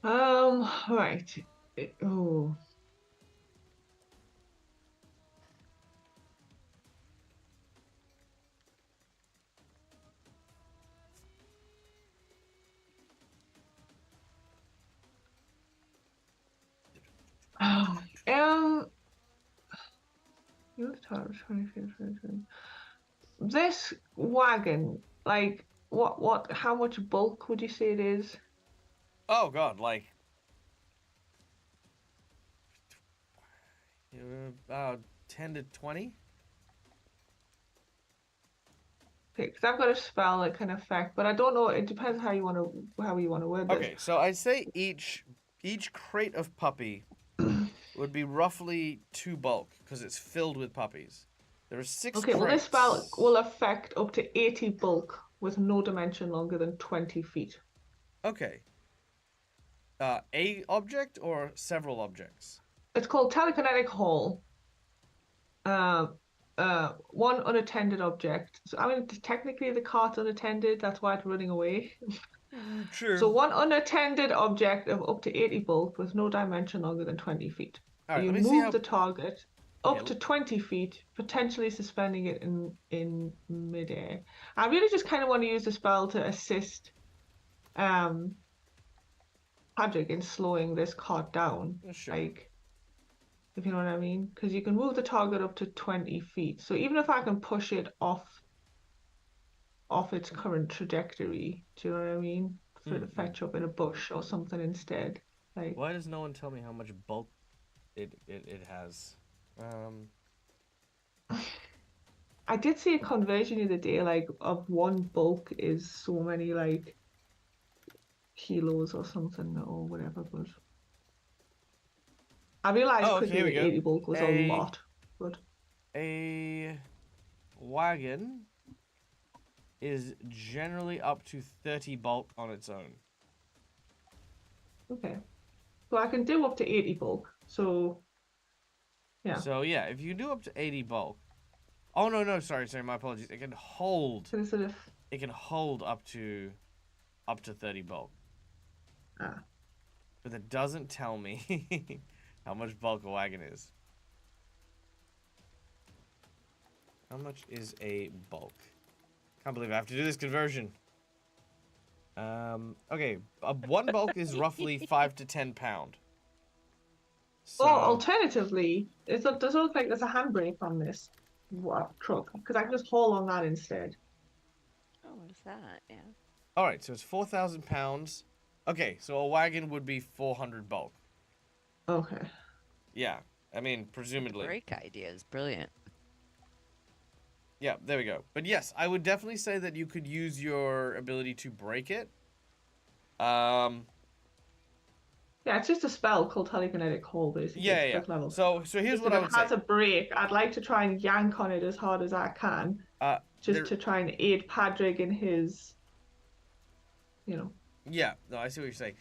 Right. Oh. This wagon, like, how much bulk would you say it is? Oh God, like about 10 to 20. Okay, because I've got a spell that can affect, but I don't know. It depends how you want to word this. Okay, so I'd say each crate of puppy would be roughly 2 bulk because it's filled with puppies. There are 6 Okay, well, crates. this spell will affect up to 80 bulk with no dimension longer than 20 feet. Okay. A object or several objects? It's called telekinetic haul. One unattended object. So I mean, technically the cart's unattended. That's why it's running away. True. So one unattended object of up to 80 bulk with no dimension longer than 20 feet. All right, You let me see move how... the target Okay, up to 20 feet, potentially suspending it in midair. I really just kind of want to use the spell to assist Patrick in slowing this cart down. Sure. Like, if you know what I mean? Because you can move the target up to 20 feet. So even if I can push it off its current trajectory, do you know what I mean? For it to fetch up in a bush or something instead. Like, why does no one tell me how much bulk it has? I did see a conversion the other day, like, of one bulk is so many, like, kilos or something or whatever, but I realized quickly here we that go. 80 bulk was a lot, but A wagon is generally up to 30 bulk on its own. okay. So I can do up to 80 bulk, so yeah. So yeah, if you do up to 80 bulk, oh no, sorry, my apologies. It can hold. So sort of, It can hold up to 30 bulk. ah. But that doesn't tell me how much bulk a wagon is. How much is a bulk? Can't believe I have to do this conversion. Okay, one bulk is roughly 5 to 10 pound. So... Or alternatively, does it look like there's a handbrake on this truck? Because I can just haul on that instead. Oh, what is that? Yeah. All right, so it's 4,000 pounds. Okay, so a wagon would be 400 bulk. Okay. Yeah, I mean, presumably. Break idea is brilliant. Yeah, there we go. But yes, I would definitely say that you could use your ability to break it. Yeah, Yeah, it's just a spell called telekinetic hold, basically. Yeah, It's yeah. fifth level. So here's Just what if I it would say. has a break, I'd like to try and yank on it as hard as I can, just to try and aid Patrick in his, Yeah, no, I see what you're saying.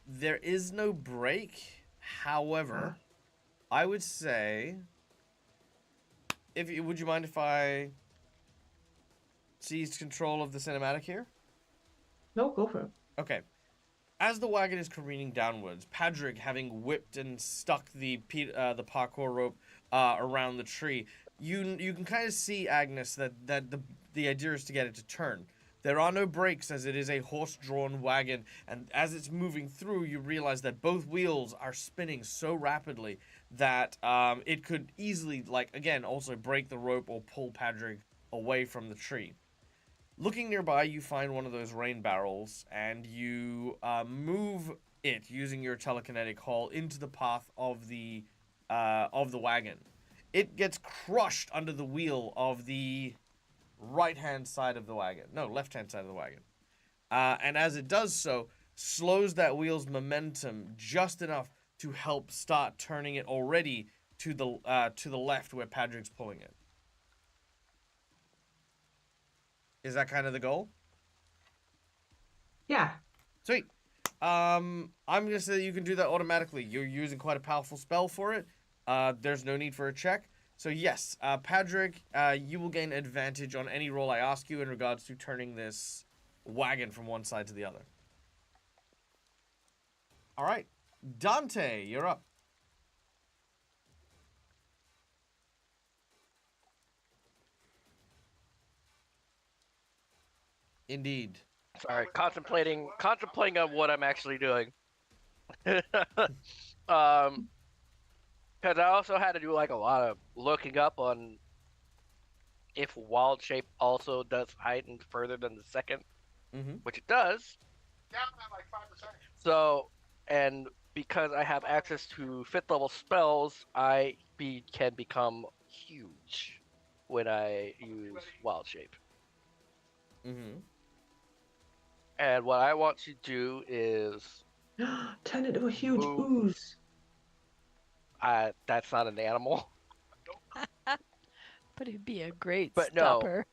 There is no break. However, I would say, would you mind if I seized control of the cinematic here? No, go for it. Okay. As the wagon is careening downwards, Patrick, having whipped and stuck the parkour rope around the tree, you can kind of see, Agnes, that the idea is to get it to turn. There are no brakes as it is a horse-drawn wagon, and as it's moving through, you realize that both wheels are spinning so rapidly that it could easily, again, also break the rope or pull Patrick away from the tree. Looking nearby, you find one of those rain barrels, and you move it using your telekinetic haul into the path of the wagon. It gets crushed under the wheel of the right-hand side of the wagon. No, left-hand side of the wagon. And as it does so, slows that wheel's momentum just enough to help start turning it already to the left where Patrick's pulling it. Is that kind of the goal? Yeah. Sweet. I'm gonna say that you can do that automatically. You're using quite a powerful spell for it. There's no need for a check. So yes, Patrick, you will gain advantage on any roll I ask you in regards to turning this wagon from one side to the other. All right, Dante, you're up. Indeed. Sorry, contemplating on what I'm actually doing. Because I also had to do like a lot of looking up on if wild shape also does heighten further than the second, which it does. Down by like 5%. So, and because I have access to 5th level spells, I can become huge when I use wild shape. And what I want to do is turn into a huge ooze. That's not an animal. But it'd be a great But stopper.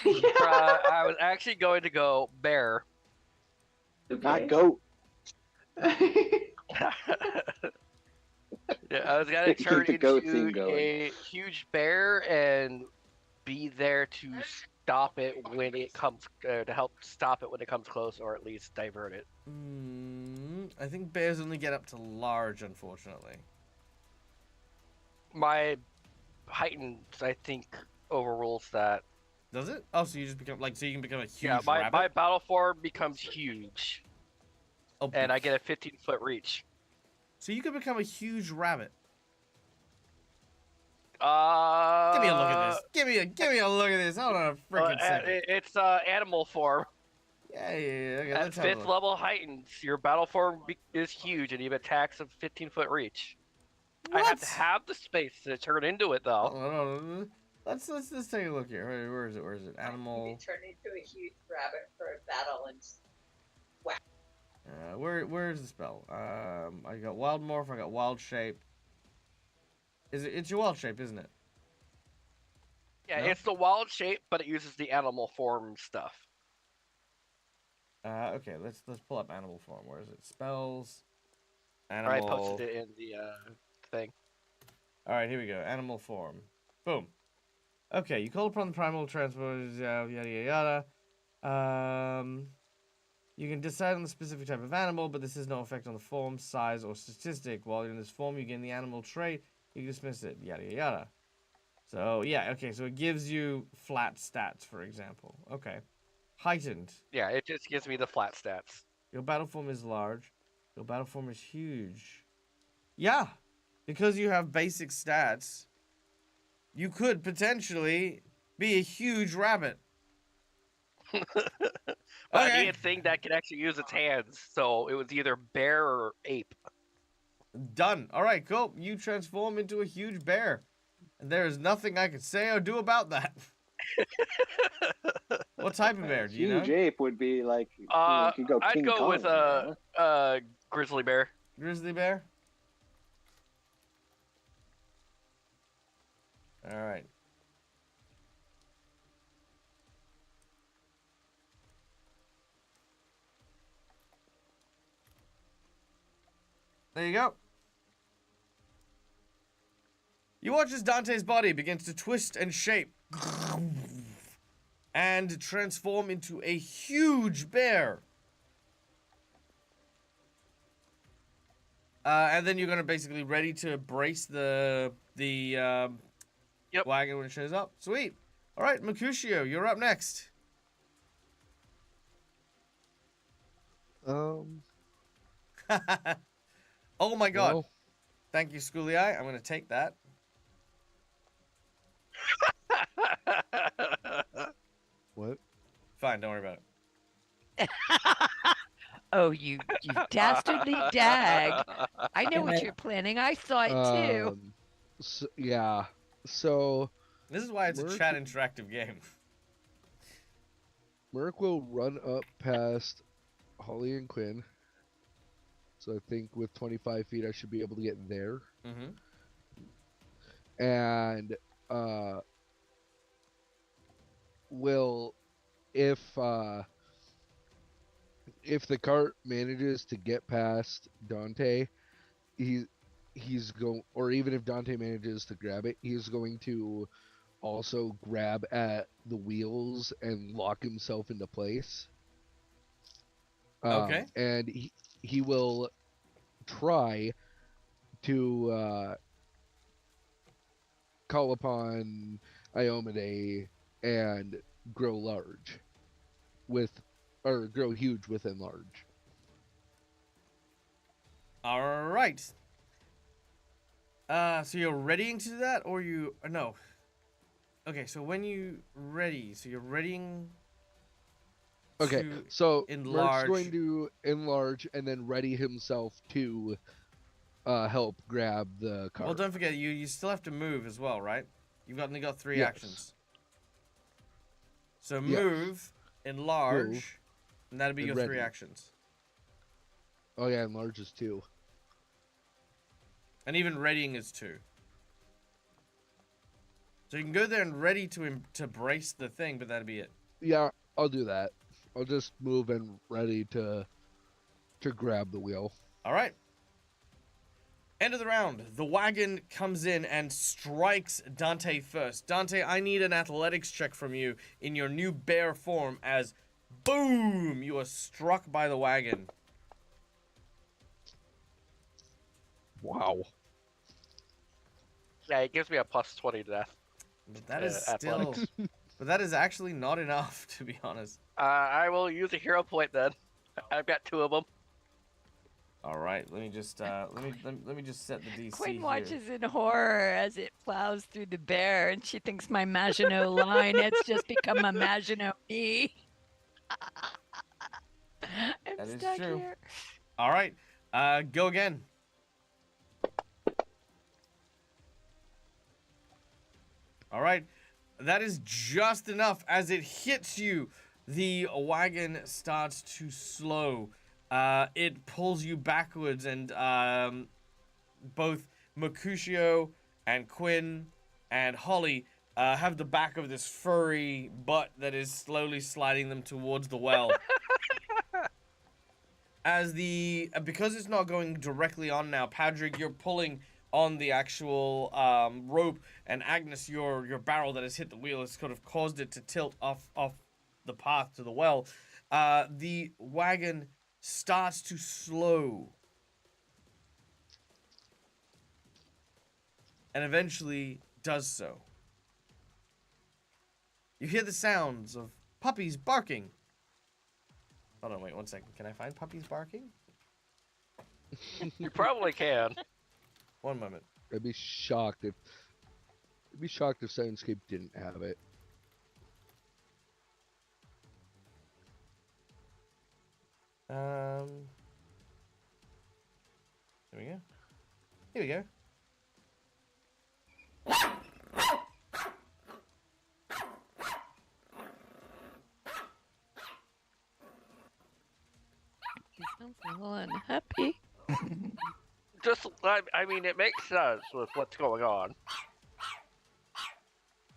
No. I was actually going to go bear. Okay. Not goat. Yeah, I was gonna turn Keep the goat into theme going. a huge bear and be there to stop it when it comes to help stop it when it comes close, or at least divert it. I think bears only get up to large, unfortunately. My heightened, I think, overrules that. Does it? Oh, so you just become so you can become a huge my rabbit? battle form becomes huge, Oh, and I get a 15-foot reach. So you can become a huge rabbit. Give Give me a look at this. Give me a look at this. Hold on a freaking second. It's animal form. Yeah. Okay, At let's have a 5th look. level heightened, your battle form is huge, and you have attacks of 15-foot reach. What? I have to have the space to turn into it, though. Hold on. Let's take a look here. Where is it? Animal. You turn into a huge rabbit for a battle and whack. Where is the spell? I got wild morph. I got wild shape. It's your wild shape, isn't it? Yeah, No? it's the wild shape, but it uses the animal form stuff. Okay, let's pull up animal form. Where is it? Spells. Animal. I posted it in the thing. All right, here we go. Animal form. Boom. Okay, you call upon the primal transport. Yada yada yada. You can decide on the specific type of animal, but this has no effect on the form, size, or statistic. While you're in this form, you gain the animal trait. You can dismiss it. Yada yada yada. So yeah, okay. So it gives you flat stats, for example. Okay. Heightened. Yeah, it just gives me the flat stats. Your battle form is large. Your battle form is huge. Yeah, because you have basic stats, you could potentially be a huge rabbit. I Okay. need a thing that can actually use its hands, so it was either bear or ape. Done. All right, cool. You transform into a huge bear. And there is nothing I can say or do about that. What type of bear, do you know? Huge ape would be like, you could go I'd King go Kong, with a grizzly bear. grizzly bear? All right. There you go. You watch as Dante's body begins to twist and shape and transform into a huge bear. And then you're gonna basically ready to brace the wagon when it shows up. Sweet. All right, Mercutio, you're up next. Oh my god. Well, Thank you, Schoolie Eye. I'm gonna take that. what? Fine, don't worry about it. Oh, you dastardly dag. I know what Right. you're planning. I saw it too. So, yeah. So This is why it's a Merc- chat interactive game. Merc will run up past Holly and Quinn. So I think with 25 feet, I should be able to get there. Mm-hmm. And will, if the cart manages to get past Dante, he's going, or even if Dante manages to grab it, he's going to also grab at the wheels and lock himself into place. Okay. And he will try to call upon Iomade and grow large or grow huge within large. All right. So you're readying to do that, or no? Okay, so when you ready, so you're readying. Okay, to so enlarge. Merc's going to enlarge and then ready himself to help grab the cart. Well, don't forget you still have to move as well, right? You've only got 3 Yes. actions. So Yes. move, enlarge, Move, and that'll be and your 3 ready. actions. Oh yeah, enlarge is 2. And even readying is 2. So you can go there and ready to brace the thing, but that'll be it. Yeah, I'll do that. I'll just move and ready to grab the wheel. All right. End of the round. The wagon comes in and strikes Dante first. Dante, I need an athletics check from you in your new bear form as boom, you are struck by the wagon. Wow. Yeah, it gives me a +20 to death. But that is still athletics. but that is actually not enough, to be honest. I will use a hero point then. I've got 2 of them. All right, let me just let me just set the DC Quinn here. watches in horror as it plows through the bear, and she thinks my Maginot line has just become a Maginot E. I'm That is stuck true. here. All right, go again. All right, that is just enough. As it hits you, the wagon starts to slow. It pulls you backwards, and both Mercutio and Quinn and Holly have the back of this furry butt that is slowly sliding them towards the well. Because it's not going directly on now, Padrick, you're pulling on the actual rope, and Agnes, your barrel that has hit the wheel has sort of caused it to tilt off the path to the well. The wagon starts to slow, and eventually does so. You hear the sounds of puppies barking. Hold on, wait 1 second. Can I find puppies barking? You probably can. 1 moment. I'd be shocked if Soundscape didn't have it. Here we go. Here we go. He sounds a little unhappy. just, I mean, it makes sense with what's going on.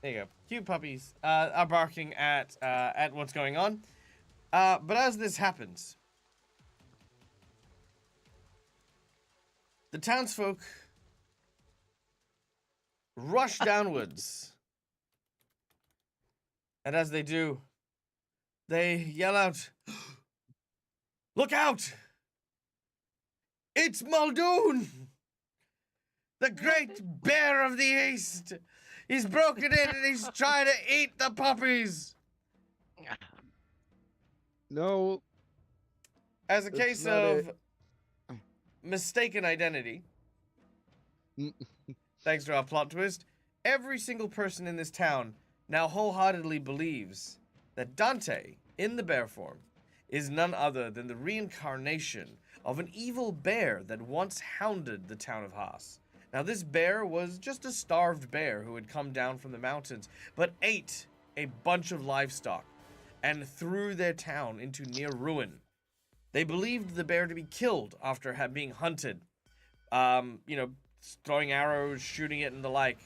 There you go. Cute puppies are barking at what's going on. But as this happens, the townsfolk rush downwards. And as they do, they yell out, "Look out! It's Muldoon! The great bear of the East! He's broken in and he's trying to eat the puppies!" No. As a That's case not of mistaken identity, thanks to our plot twist, every single person in this town now wholeheartedly believes that Dante, in the bear form, is none other than the reincarnation of an evil bear that once hounded the town of Haas. Now, this bear was just a starved bear who had come down from the mountains, but ate a bunch of livestock and threw their town into near ruin. They believed the bear to be killed after being hunted, throwing arrows, shooting it, and the like.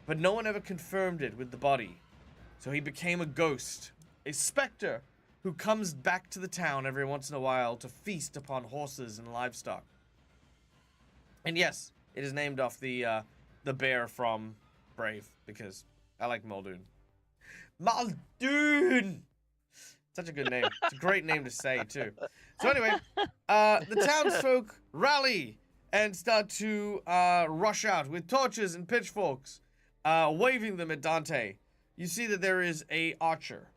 But no one ever confirmed it with the body. So he became a ghost, a specter, who comes back to the town every once in a while to feast upon horses and livestock. And yes, it is named off the bear from Brave, because I like Muldoon. Muldoon! Such a good name. It's a great name to say, too. So anyway, the townsfolk rally and start to rush out with torches and pitchforks, waving them at Dante. You see that there is a archer,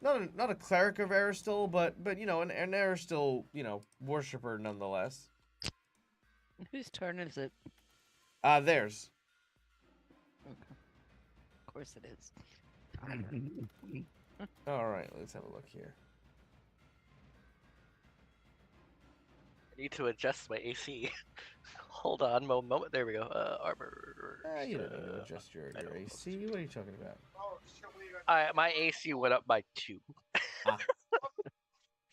not a cleric of Aristil, but an Aristil, worshiper nonetheless. Whose turn is it? Theirs. Okay. Of course it is. All right, let's have a look here. I need to adjust my AC. Hold on, moment. There we go. Armor. You don't need to adjust your AC. What are you talking about? My AC went up by 2. Ah.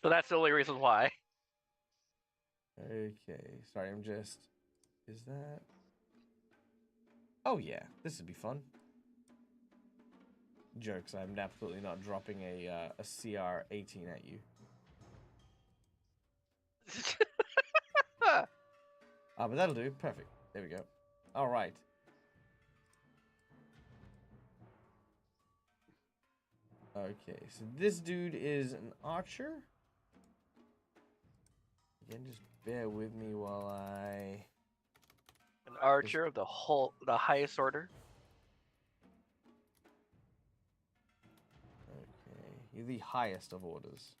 So that's the only reason why. Okay, sorry, is that? Oh yeah, this would be fun. Jerks, I'm absolutely not dropping a CR 18 at you. But that'll do. Perfect. There we go. All right. Okay, so this dude is an archer. Again, just bear with me while I... An archer of the highest order. Okay, you're the highest of orders.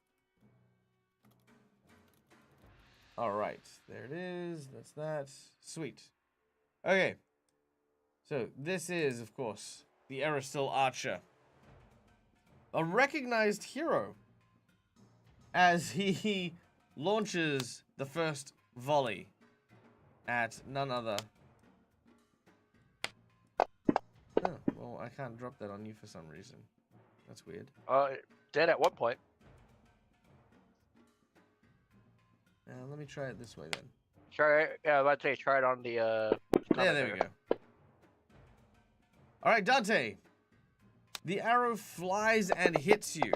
All right, there it is. That's that. Sweet. Okay, so this is, of course, the Aristil Archer. A recognized hero as he launches the first volley at none other. Oh, well, I can't drop that on you for some reason. That's weird. Dead at one point. Let me try it this way then. Try it. Yeah, I'd say try it on the. Yeah, there we go. All right, Dante. The arrow flies and hits you,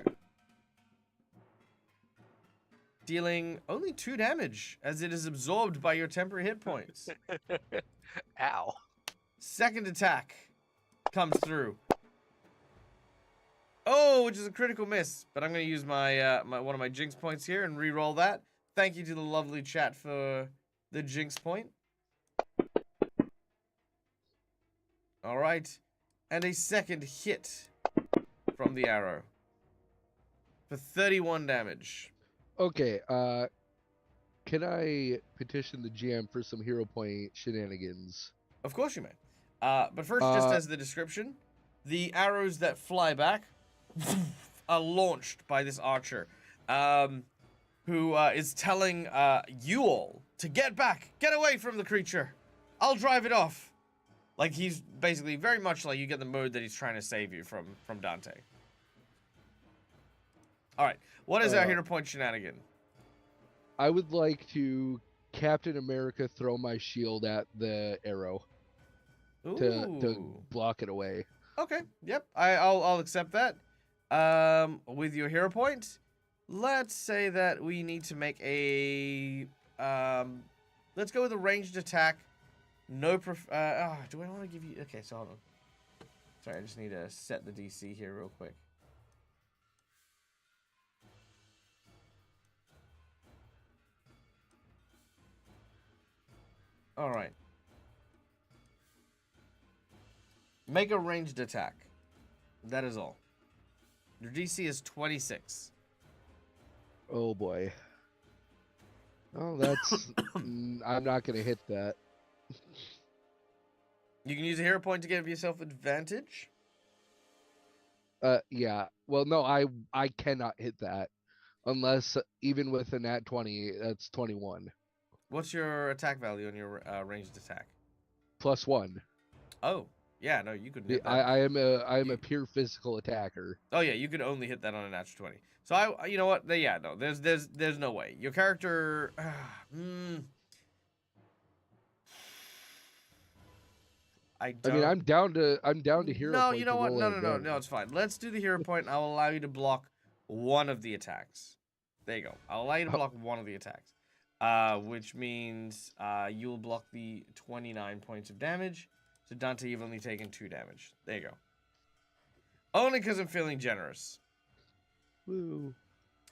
dealing only 2 damage as it is absorbed by your temporary hit points. Ow. Second attack comes through. Oh, which is a critical miss. But I'm going to use my one of my jinx points here and re-roll that. Thank you to the lovely chat for the jinx point. All right. And a second hit from the arrow for 31 damage. Okay, can I petition the GM for some hero point shenanigans? Of course you may. But first, just as the description, the arrows that fly back are launched by this archer, who is telling you all to get back, get away from the creature. I'll drive it off. Like, he's basically very much like you get the mode that he's trying to save you from Dante. All right, what is our hero point shenanigan? I would like to Captain America throw my shield at the arrow to Ooh. block it away. Okay. Yep. I'll accept that. With your hero point, let's say that we need to make a let's go with a ranged attack. No do I want to give you? Okay, so hold on. Sorry, I just need to set the DC here real quick. All right. Make a ranged attack. That is all. Your DC is 26. Oh boy. Oh, that's I'm not gonna hit that. You can use a hero point to give yourself advantage. Yeah. Well, no, I cannot hit that unless even with a nat 20, that's 21 What's your attack value on your ranged attack? +1. Oh, yeah, no, you couldn't hit that. I am a pure physical attacker. Oh yeah, you could only hit that on a natural 20. So you know what? Yeah, no, there's no way. Your character, I mean, I'm down to hero No, point you know to what? roll No, at no, no, no, advantage. it's fine. Let's do the hero point. I will allow you to block one of the attacks. There you go. I'll allow you to block one of the attacks, which means you'll block the 29 points of damage. So Dante, you've only taken 2 damage. There you go. Only because I'm feeling generous. Woo.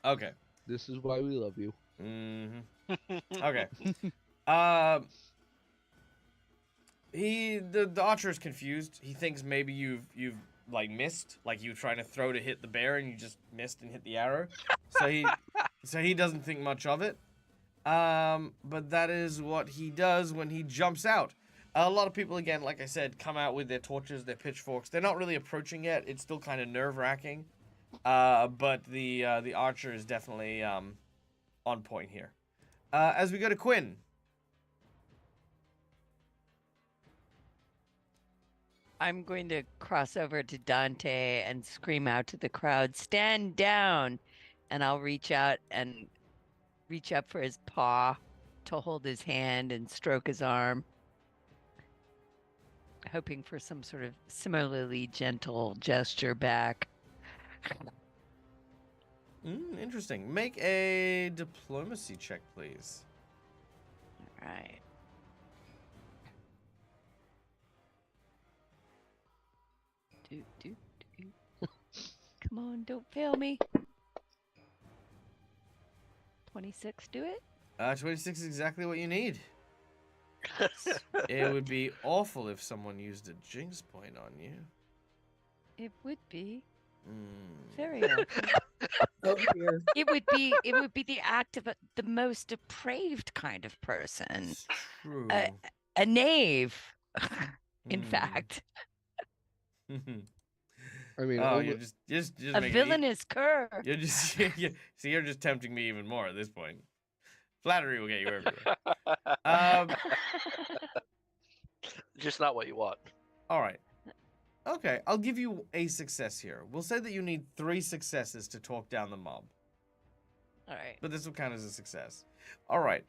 Okay. This is why we love you. Okay. The archer is confused. He thinks maybe you've like missed, like you were trying to throw to hit the bear and you just missed and hit the arrow. So he doesn't think much of it. But that is what he does when he jumps out. A lot of people, again, like I said, come out with their torches, their pitchforks. They're not really approaching yet. It's still kind of nerve-wracking. But the archer is definitely on point here. As we go to Quinn. I'm going to cross over to Dante and scream out to the crowd, "Stand down!" And I'll reach out and reach up for his paw to hold his hand and stroke his arm, hoping for some sort of similarly gentle gesture back. Interesting. Make a diplomacy check, please. All right. Do. Come on, don't fail me. 26, do it? 26 is exactly what you need. It would be awful if someone used a jinx point on you. It would be. Very awful. Oh dear. It would be the act of the most depraved kind of person. It's true. A knave, in fact. I mean, you're just A making villainous cur. You're just see, you're just tempting me even more at this point. Flattery will get you everywhere. Just not what you want. All right. Okay, I'll give you a success here. We'll say that you need 3 successes to talk down the mob. All right. But this will count as a success. All right.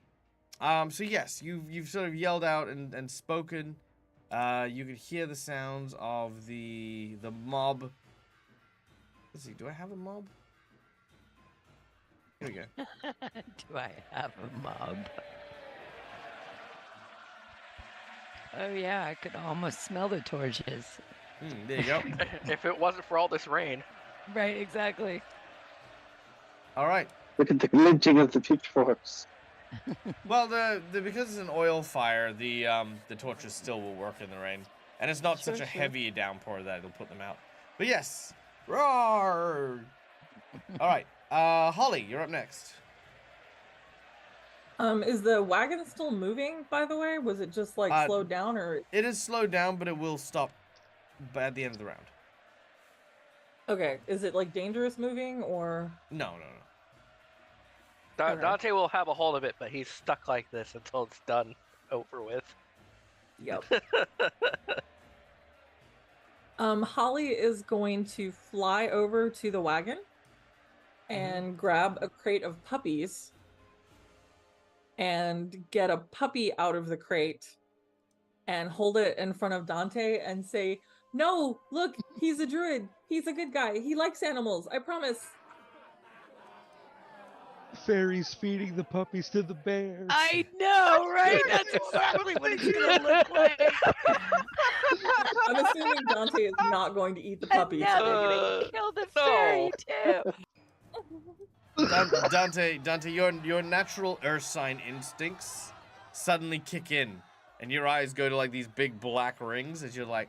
So yes, you've sort of yelled out and spoken. You could hear the sounds of the mob. Let's see, do I have a mob? Here we go. Do I have a mob? Oh yeah, I could almost smell the torches. There you go. If it wasn't for all this rain. Right, exactly. All right. Look at the glinting of the pitchforks. Well, because it's an oil fire, the torches still will work in the rain, and it's not such a heavy downpour that it'll put them out. But yes, roar! All right, Holly, you're up next. Is the wagon still moving, by the way? Was it just like slowed down, or? It is slowed down, but it will stop at the end of the round. Okay, is it like dangerous moving, or? No. Okay. Dante will have a hold of it, but he's stuck like this until it's done, over with. Yep. Holly is going to fly over to the wagon and grab a crate of puppies and get a puppy out of the crate and hold it in front of Dante and say, "No, look, he's a druid. He's a good guy. He likes animals. I promise." Fairies feeding the puppies to the bears. I know, right? That's exactly what it's gonna look like. I'm assuming Dante is not going to eat the And puppy. now they're gonna kill the fairy too. Dante, your natural earth sign instincts suddenly kick in, and your eyes go to like these big black rings as you're like.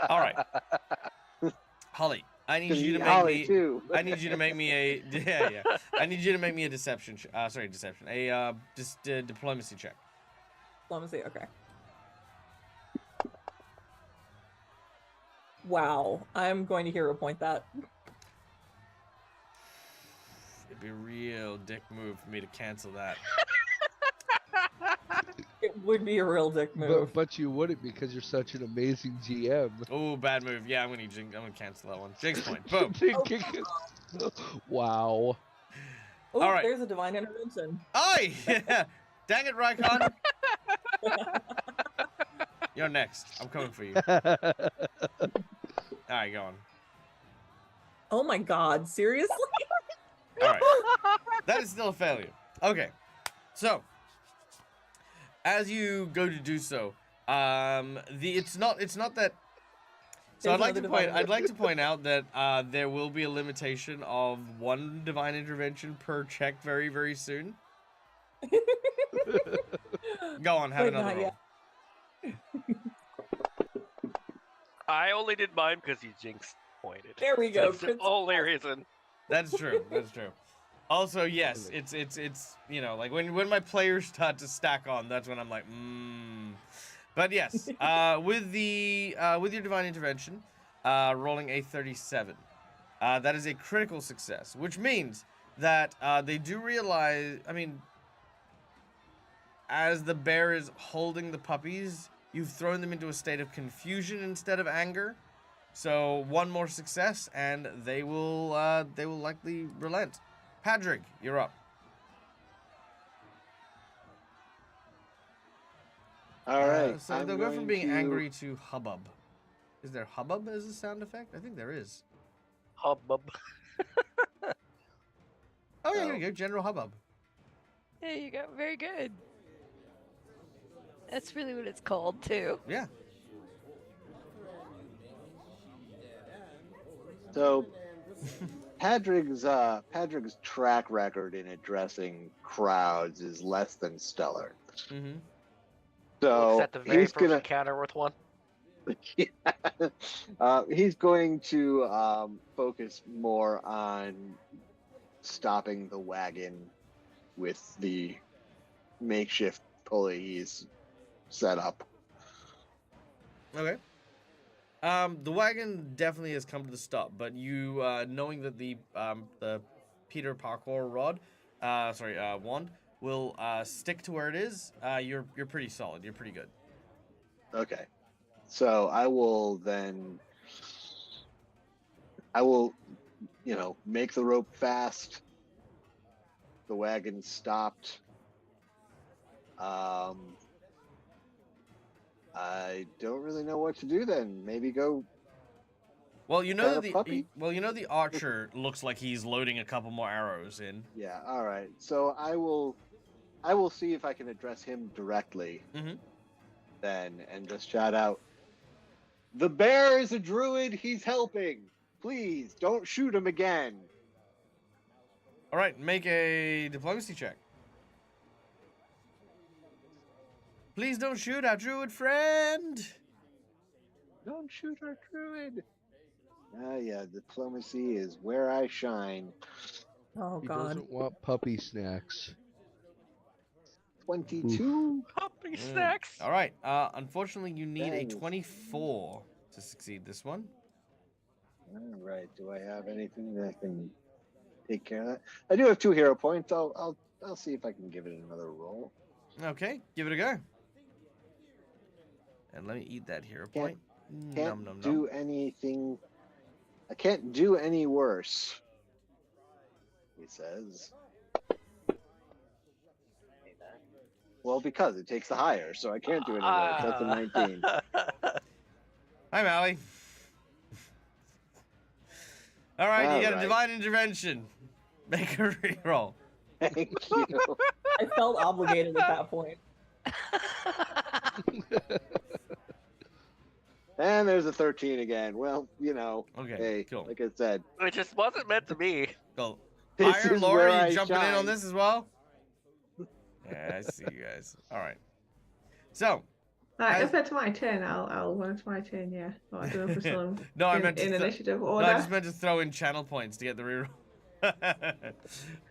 All right, Holly, I need you to make Holly me. too. I need you to make me a yeah. I need you to make me a deception. Deception. A diplomacy check. Diplomacy, okay. Wow, I'm going to hero point that. It'd be a real dick move for me to cancel that. It would be a real dick move. But you wouldn't because you're such an amazing GM. Oh, bad move. Yeah, I'm gonna cancel that one. Jinx point. Boom. Wow. Oh, all right. There's a divine intervention. Aye! Yeah. Dang it, Rykon. You're next. I'm coming for you. Alright, go on. Oh my god, seriously? Alright. That is still a failure. Okay. So, as you go to do so, it's not that. So I'd like to point out that there will be a limitation of 1 divine intervention per check very, very soon. Go on, have another roll. I only did mine because you jinxed pointed. There we go. That's the only reason. That's true. That's true. Also, yes, it's you know, like when my players start to stack on, that's when I'm like, But yes, with your divine intervention, rolling a 37, that is a critical success, which means that they do realize. I mean, as the bear is holding the puppies, you've thrown them into a state of confusion instead of anger. So 1 more success, and they will likely relent. Padrig, you're up. All right. So they'll go from being angry to hubbub. Is there hubbub as a sound effect? I think there is. Hubbub. Oh yeah, here we go. General hubbub. There you go. Very good. That's really what it's called too. Yeah. So, Padrig's track record in addressing crowds is less than stellar. Mm-hmm. So Looks at the very he's first gonna encounter with one. he's going to focus more on stopping the wagon with the makeshift pulley he's set up. Okay. The wagon definitely has come to the stop, but you, knowing that the Peter Parkour wand will stick to where it is, you're pretty solid. You're pretty good. Okay. So I will, make the rope fast. The wagon stopped. I don't really know what to do then. Maybe go. Well, you know pet a puppy? the archer looks like he's loading a couple more arrows in. Yeah. All right. So I will see if I can address him directly. Mm-hmm. Then and just shout out, "The bear is a druid. He's helping. Please don't shoot him again." All right, make a diplomacy check. Please don't shoot our druid friend. Don't shoot our druid. Yeah, diplomacy is where I shine. Oh He god. doesn't want puppy snacks. 22. Puppy snacks. All right. Unfortunately, you need a Dang. 24 to succeed this one. All right. Do I have anything that can take care of that? I do have 2 hero points. I'll see if I can give it another roll. Okay, give it a go. And let me eat that hero point. Can't do anything. I can't do any worse he says. Well, because it takes the higher, so I can't do any worse. That's a 19. Hi, Maui. All right, you got a Alright. divine intervention. Make a reroll. Thank you. I felt obligated at that point. And there's a 13 again. Well, you know, Okay, hey, cool. like I said, It just wasn't meant to be. Cool. this Fire, is Laura, where you I jumping in on shine. this as well? Yeah, I see you guys. All right. So, Right, As- if it's my turn, when it's my turn, yeah. Well, I don't know if we're still no, I in, meant to in th- initiative no, order. I just meant to throw in channel points to get the reroll.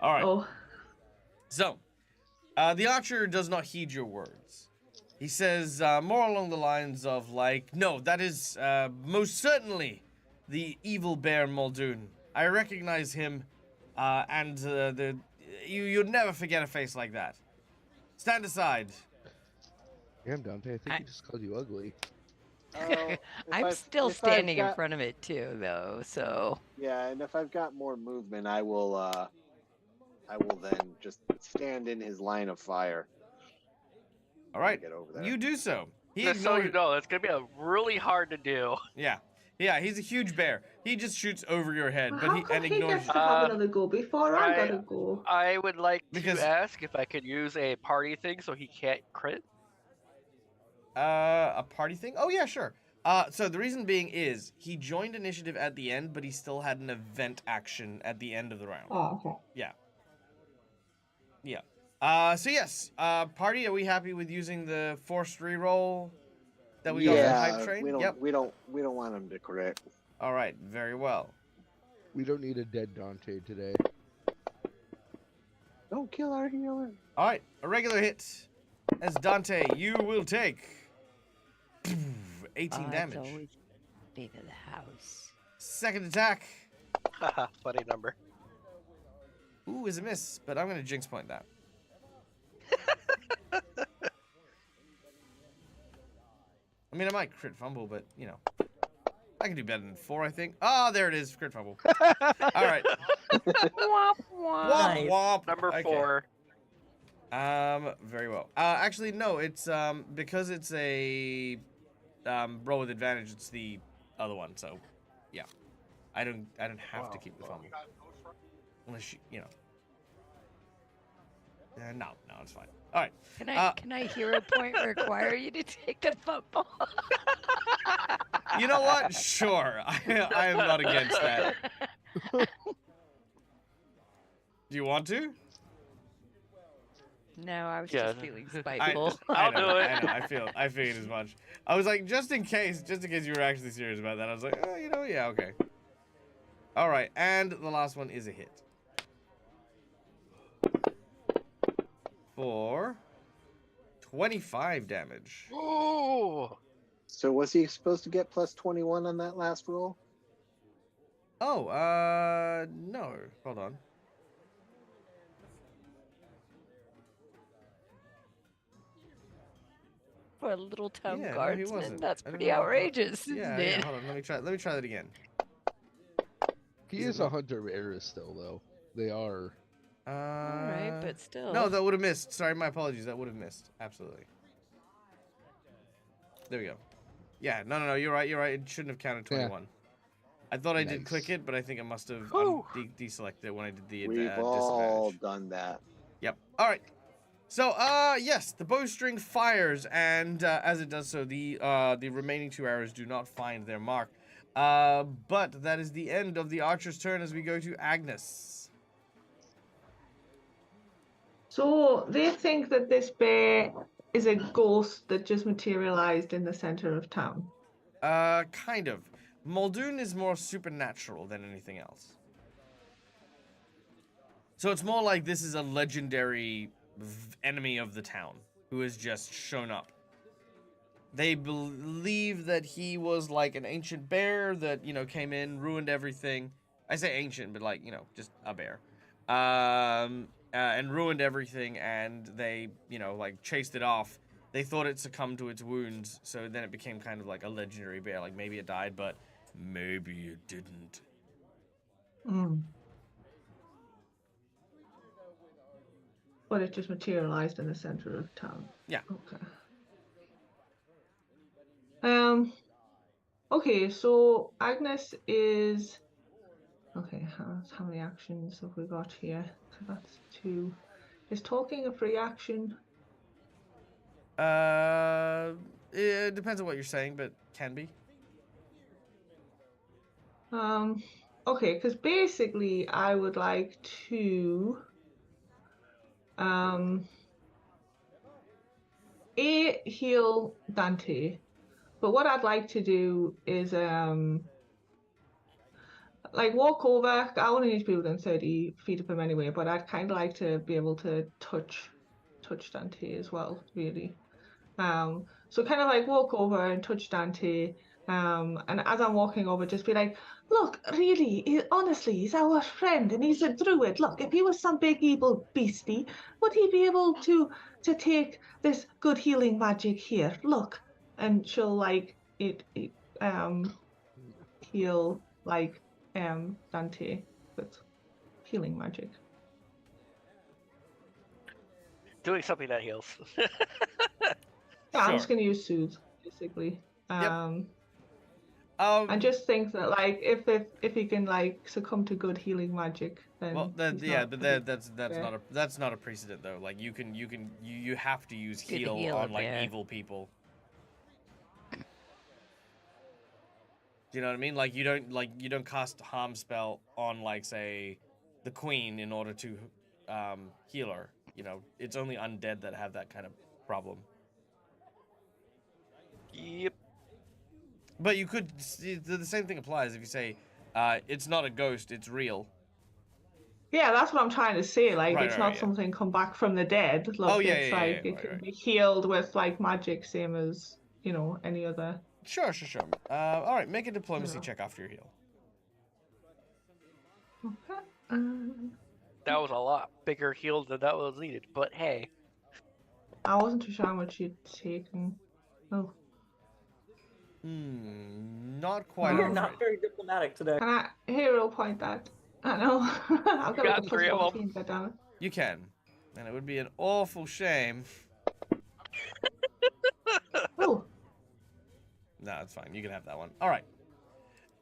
All right. Oh, So, the archer does not heed your words. He says more along the lines of like, no, that is most certainly the evil bear Muldoon. I recognize him, and you'd never forget a face like that. Stand aside. Damn, Dante, I think I- he just called you ugly. Oh, I'm if still I've standing in got- front of it too, though. So Yeah, and if I've got more movement, I will then just stand in his line of fire. All right, Get over there. you do so. He Just so you ignores. know, that's gonna be a really hard to do. Yeah, he's a huge bear. He just shoots over your head, well, but how he come and he ignores gets you. to have another go before I I- gotta go? I would like Because- to ask if I could use a party thing so he can't crit. A party thing? Oh yeah, sure. So the reason being is he joined initiative at the end, but he still had an event action at the end of the round. Oh, okay. Yeah. So yes, party. Are we happy with using the forced reroll that we got from yeah, Hype Train? we don't Yep. we don't want him to crit. All right. Very well. We don't need a dead Dante today. Don't kill our healer. All right. A regular hit. As Dante, you will take 18 it's damage. always be to the house. Second attack. Haha, funny number. Ooh, is a miss, but I'm gonna jinx point that. I mean, I might crit fumble, but you know, I can do better than 4, I think. Oh, there it is, crit fumble. All right, Womp womp. womp Nice. womp. Number Okay. 4. Very well. Actually, no, it's because it's a roll with advantage. It's the other one, so yeah, I don't have to keep the fumble unless you know. No, it's fine. All right. Can I hero point require you to take the football? You know what? Sure. I am not against that. Do you want to? No, I was Yeah. just feeling spiteful. I'll know, do it. I know. I figured as much. I was like, just in case you were actually serious about that. I was like, oh, you know, yeah, okay. All right, and the last one is a hit. For 25 damage. Ooh. So was he supposed to get plus 21 on that last roll? Oh, no. Hold on. For a little town Yeah, no, he guardsman, wasn't. that's I don't pretty know. outrageous, isn't Yeah, it? hold on. Let me try that again. He Is it is a not- hunter of errors still, though. They are. All right, but still. No, that would have missed. Sorry, my apologies. That would have missed. Absolutely. There we go. Yeah, no. You're right. It shouldn't have counted 21. I thought I did Nice. click it, but I think I must have Whew. deselected it when I did the We've all disadvantage. done that. Yep. All right. So, yes, the bowstring fires, and as it does so, the remaining 2 arrows do not find their mark. But that is the end of the archer's turn as we go to Agnes. So they think that this bear is a ghost that just materialized in the center of town. Kind of. Muldoon is more supernatural than anything else. So it's more like this is a legendary enemy of the town who has just shown up. They believe that he was like an ancient bear that, you know, came in, ruined everything. I say ancient, but like, you know, just a bear. And ruined everything, and they, you know, like chased it off. They thought it succumbed to its wounds, so then it became kind of like a legendary bear. Like maybe it died, but maybe it didn't. Mm. But it just materialized in the center of town. Yeah. Okay. Okay, so Agnes is okay. How many actions have we got here? So that's 2. Is talking a free action? It depends on what you're saying, but can be. Okay, because basically I would like to heal Dante, but what I'd like to do is like walk over. I only need to be within 30 feet of him anyway, but I'd kind of like to be able to touch Dante as well, really. So kind of like walk over and touch Dante, and as I'm walking over, just be like, look, really, honestly, he's our friend and he's a druid. Look, if he was some big evil beastie, would he be able to take this good healing magic here? Look, and she'll like heal like Dante with healing magic. Doing something that heals. Yeah, I'm Sure. just gonna use soothe basically. I Yep. just think that like if he can like succumb to good healing magic, then Well, he's yeah, not but pretty that's fair. not a precedent though. Like you have to use Good heal heal on up like there. evil people. Do you know what I mean? Like you don't cast harm spell on like say the queen in order to heal her. You know, it's only undead that have that kind of problem. Yep. But you could the same thing applies if you say it's not a ghost, it's real. Yeah, that's what I'm trying to say. Like Right, it's right, not yeah. something come back from the dead. Look, Oh yeah, it's like it right, can right. be healed with like magic, same as, you know, any other. Sure. All right, make a diplomacy Yeah. check after your heal. Okay. That was a lot bigger heal than that was needed, but hey. I wasn't too sure how much you'd taken. Oh, Not quite. You're I'm not afraid. very diplomatic today. can I hero point that? I know. I've got like a Got plus 3 of 14, but damn it. You can, and it would be an awful shame. Oh, No, it's fine. You can have that one. All right.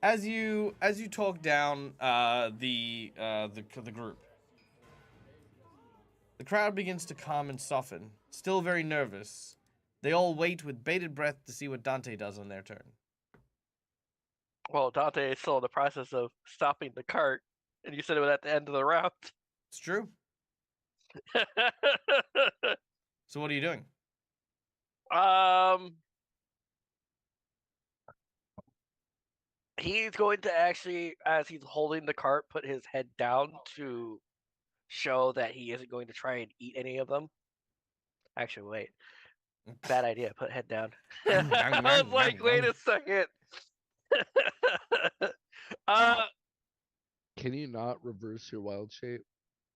As you talk down the group, the crowd begins to calm and soften. Still very nervous, they all wait with bated breath to see what Dante does on their turn. Well, Dante is still in the process of stopping the cart, and you said it was at the end of the round. It's true. So what are you doing? He's going to actually, as he's holding the cart, put his head down to show that he isn't going to try and eat any of them. Actually, wait. Bad idea. Put head down. I was like, wait a second. Can you not reverse your wild shape?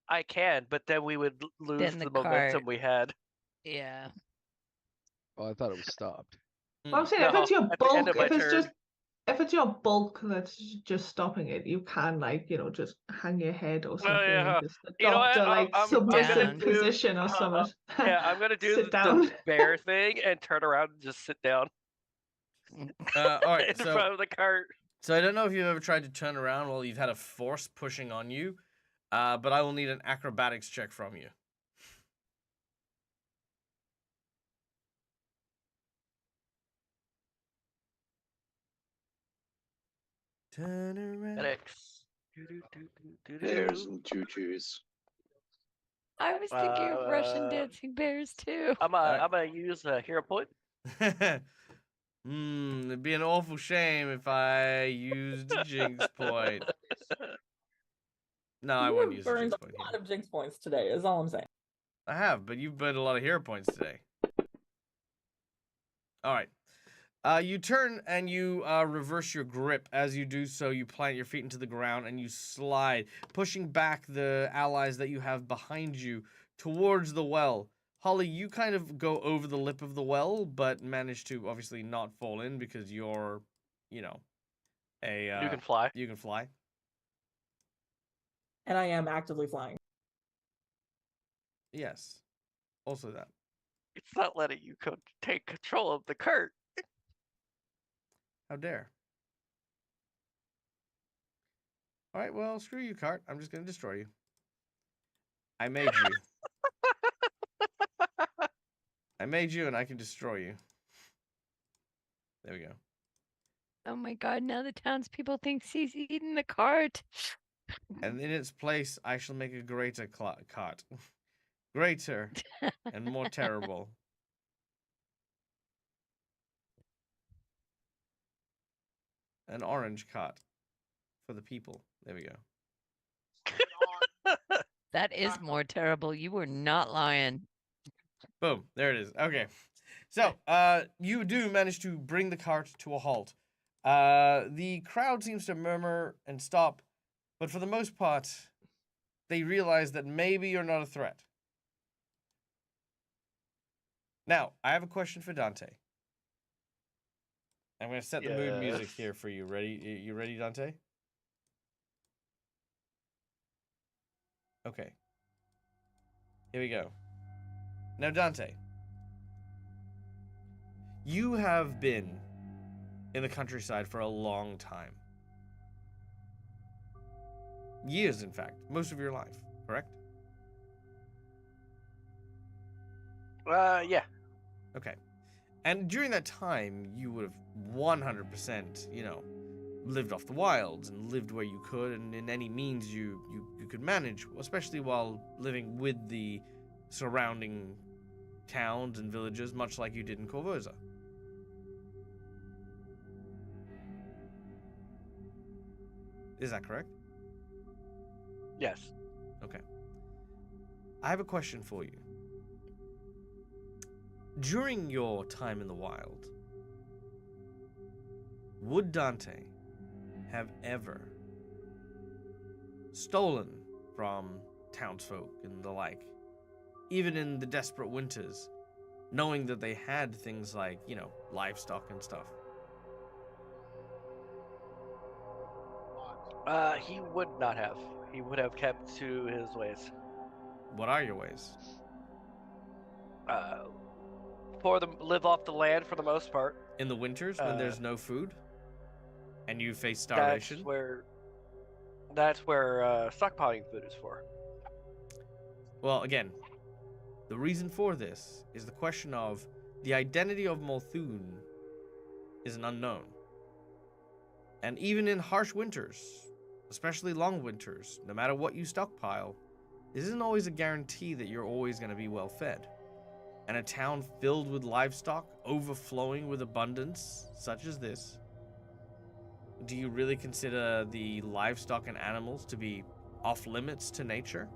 I can, but then we would lose Then the the momentum cart. we had. Yeah. Oh, I thought it was stopped. well, I'm saying if No, it's your at the end bulk, of my if it's turn. just if it's your bulk that's just stopping it, you can like, you know, just hang your head or something yeah. and just You know adopt what? a like I'm submissive gonna do- position or something. Yeah, I'm gonna do Sit the down. bear thing and turn around and just sit down All right. in front of the cart. So I don't know if you've ever tried to turn around while you've had a force pushing on you, but I will need an acrobatics check from you. Turn around. X. Bears and tutus. I was thinking of Russian dancing bears too. I'm gonna use a hero point. It'd be an awful shame if I used a jinx point. No, I You wouldn't have use a burned jinx a point lot here. of jinx points today, is all I'm saying. I have, but you've burned a lot of hero points today. All right. You turn and you reverse your grip. As you do so, you plant your feet into the ground and you slide, pushing back the allies that you have behind you towards the well. Holly, you kind of go over the lip of the well, but manage to obviously not fall in because you're, you know, You can fly. You can fly. And I am actively flying. Yes. Also that. It's not letting you take control of the cart. How dare. Alright, well, screw you, cart. I'm just gonna destroy you. I made you. I made you and I can destroy you. There we go. Oh my god, now the townspeople think he's eating the cart. And in its place, I shall make a greater cart. Greater and more terrible. An orange cart for the people. There we go. That is more terrible. You were not lying. Boom. There it is. Okay. So, you do manage to bring the cart to a halt. The crowd seems to murmur and stop, but for the most part, they realize that maybe you're not a threat. Now, I have a question for Dante. I'm going to set the mood music Yes. here for you. Ready? You ready, Dante? Okay. Here we go. Now, Dante, you have been in the countryside for a long time. Years, in fact. Most of your life, correct? Yeah. Okay. And during that time, you would have 100%, lived off the wilds and lived where you could and in any means you could manage, especially while living with the surrounding towns and villages, much like you did in Korvosa. Is that correct? Yes. Okay. I have a question for you. During your time in the wild, would Dante have ever stolen from townsfolk and the like, even in the desperate winters, knowing that they had things like, livestock and stuff? He would not have. He would have kept to his ways. What are your ways? Live off the land for the most part. In the winters when there's no food and you face That's starvation? That's where stockpiling food is for. Well, again, the reason for this is the question of the identity of Multhune is an unknown. And even in harsh winters, especially long winters, no matter what you stockpile, this isn't always a guarantee that you're always going to be well fed. And a town filled with livestock, overflowing with abundance, such as this, do you really consider the livestock and animals to be off limits to nature?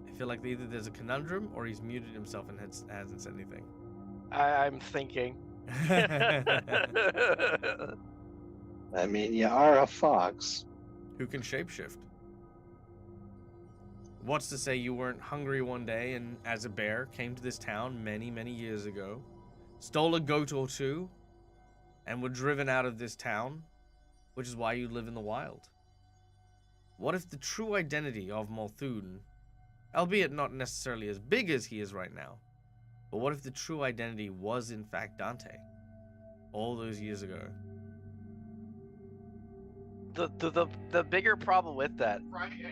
I feel like either there's a conundrum or he's muted himself and hasn't said anything. I'm thinking. I mean, you are a fox. Who can shapeshift? What's to say you weren't hungry one day and, as a bear, came to this town many, many years ago, stole a goat or two, and were driven out of this town, which is why you live in the wild? What if the true identity of Multhune, albeit not necessarily as big as he is right now, but what if the true identity was in fact Dante, all those years ago? The bigger problem with that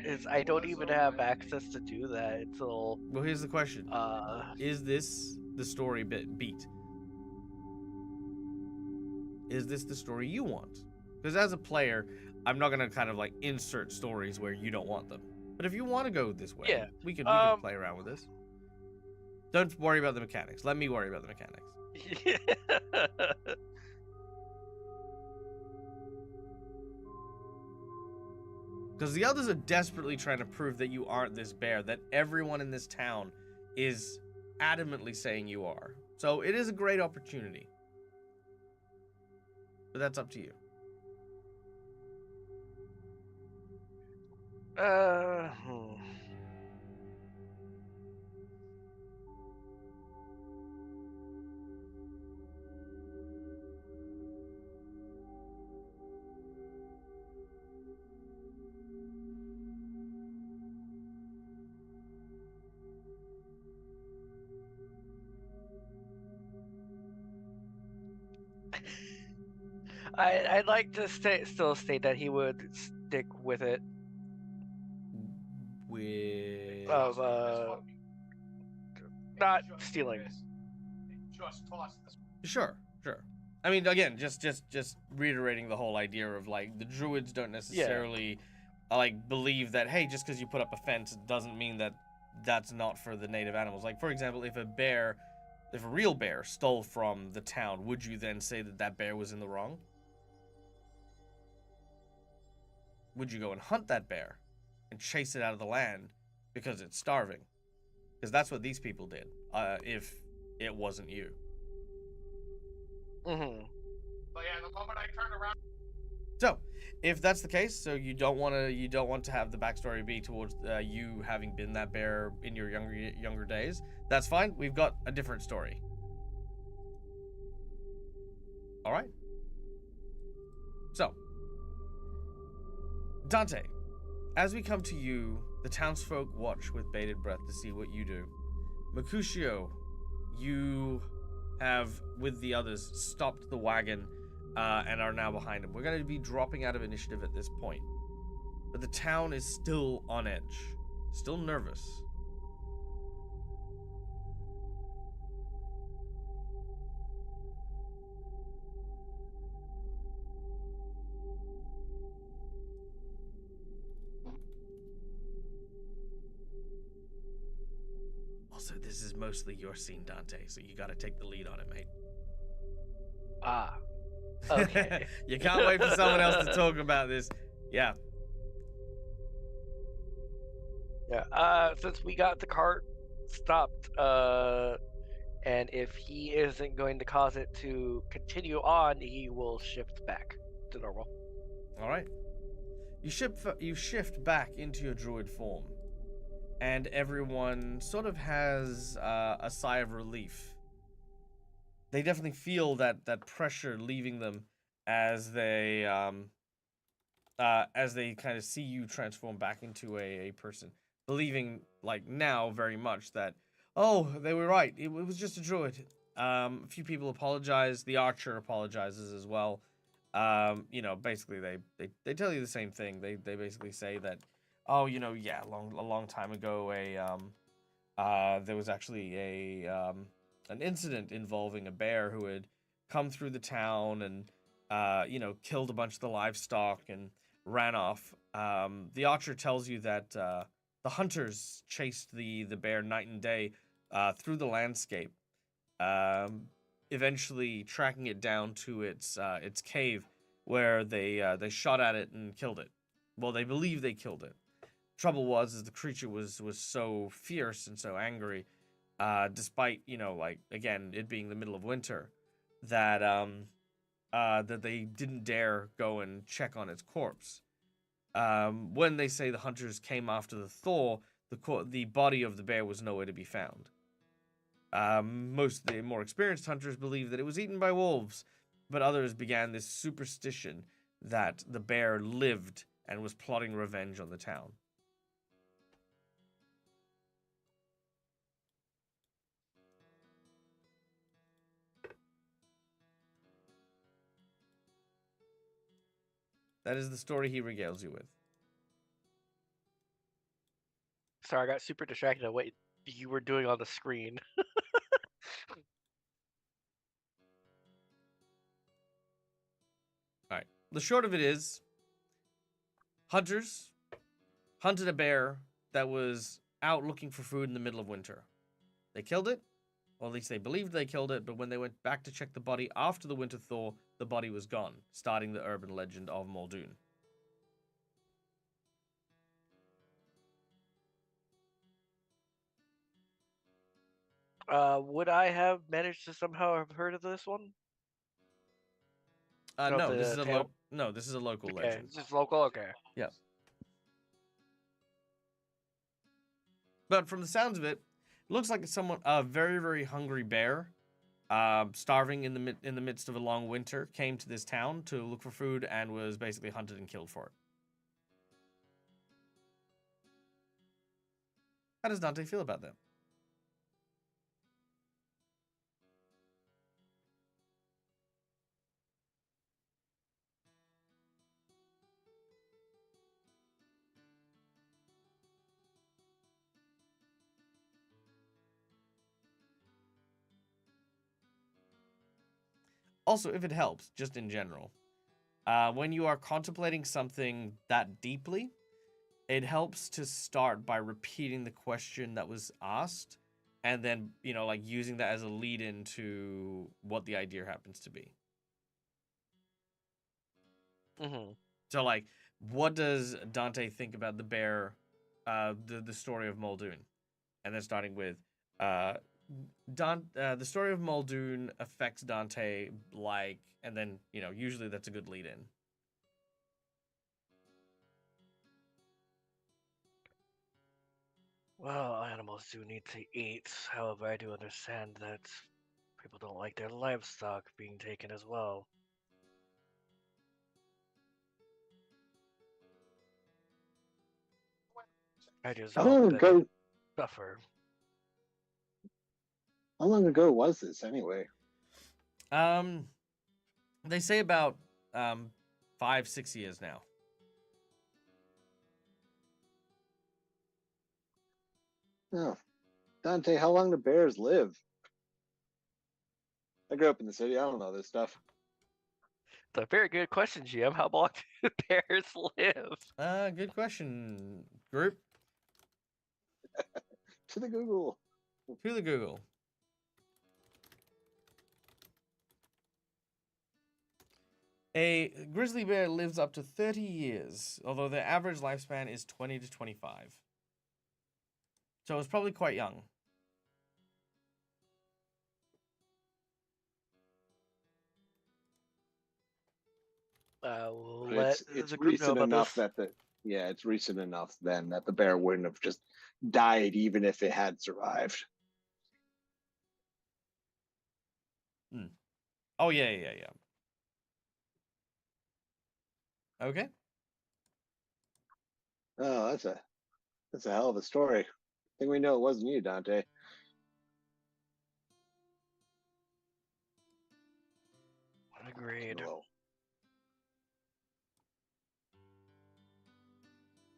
is I don't even have access to do that until. Well, here's the question: is this the story beat? Is this the story you want? Because as a player, I'm not gonna kind of like insert stories where you don't want them. But if you want to go this way, Yeah, we can play around with this. Don't worry about the mechanics. Let me worry about the mechanics. Because the others are desperately trying to prove that you aren't this bear, that everyone in this town is adamantly saying you are. So it is a great opportunity. But that's up to you. I'd like to still state that he would stick with it With of not stealing. sure. I mean, again, just reiterating the whole idea of like the druids don't necessarily like believe that hey, just because you put up a fence doesn't mean that that's not for the native animals. Like for example, if a real bear stole from the town, would you then say that that bear was in the wrong? Would you go and hunt that bear and chase it out of the land because it's starving? Because that's what these people did. If it wasn't you. Mm-hmm. But yeah, the moment I turn around. So, if that's the case, so you don't want to have the backstory be towards you having been that bear in your younger days. That's fine. We've got a different story. All right. So, Dante, as we come to you, the townsfolk watch with bated breath to see what you do. Mercutio, you have, with the others, stopped the wagon and are now behind him. We're going to be dropping out of initiative at this point. But the town is still on edge, still nervous. Also, this is mostly your scene, Dante, so you got to take the lead on it, mate. Ah. Okay. You can't wait for someone else to talk about this. Yeah. Yeah. Since we got the cart stopped, and if he isn't going to cause it to continue on, he will shift back to normal. All right. You shift back into your druid form, and everyone sort of has a sigh of relief. They definitely feel that pressure leaving them as they kind of see you transform back into a person, believing like now very much that they were right. It was just a druid. A few people apologize. The archer apologizes as well. Basically they tell you the same thing. They basically say that a long time ago there was actually an incident involving a bear who had come through the town and killed a bunch of the livestock and ran off. The archer tells you that the hunters chased the bear night and day through the landscape, eventually tracking it down to its cave, where they shot at it and killed it. Well, they believe they killed it. Trouble was the creature was so fierce and so angry, despite again it being the middle of winter, that that they didn't dare go and check on its corpse. When they say the hunters came after the Thor, the body of the bear was nowhere to be found. Most of the more experienced hunters believe that it was eaten by wolves, but others began this superstition that the bear lived and was plotting revenge on the town. That is the story he regales you with. Sorry, I got super distracted on what you were doing on the screen. Alright. The short of it is, hunters hunted a bear that was out looking for food in the middle of winter. They killed it, or at least they believed they killed it, but when they went back to check the body after the winter thaw, the body was gone, starting the urban legend of Muldoon. Would I have managed to somehow have heard of this one? No, this is a local Okay, legend. it's just local. Okay. Yeah. But from the sounds of it, looks like it's a very, very hungry bear, starving in the midst of a long winter, came to this town to look for food and was basically hunted and killed for it. How does Dante feel about that? Also, if it helps, just in general, when you are contemplating something that deeply, it helps to start by repeating the question that was asked, and then, you know, like using that as a lead into what the idea happens to be. Mm-hmm. So, like, what does Dante think about the bear, the story of Muldoon? And then starting with, the story of Muldoon affects Dante, like, and then, you know, usually that's a good lead in. Well, animals do need to eat. However, I do understand that people don't like their livestock being taken as well. I just How hope long that ago? they suffer. How long ago was this anyway? They say about 5-6 years now. Oh, Dante, how long do bears live? I grew up in the city. I don't know this stuff. It's a very good question, GM. How long do bears live? Good question, group. To the Google. To the Google. A grizzly bear lives up to 30 years, although their average lifespan is 20 to 25. So it's probably quite young. Let It's the group know recent about enough this. that it's recent enough then that the bear wouldn't have just died even if it had survived. Oh, yeah. Okay. Oh, that's a hell of a story. I think we know it wasn't you, Dante. Agreed. Well,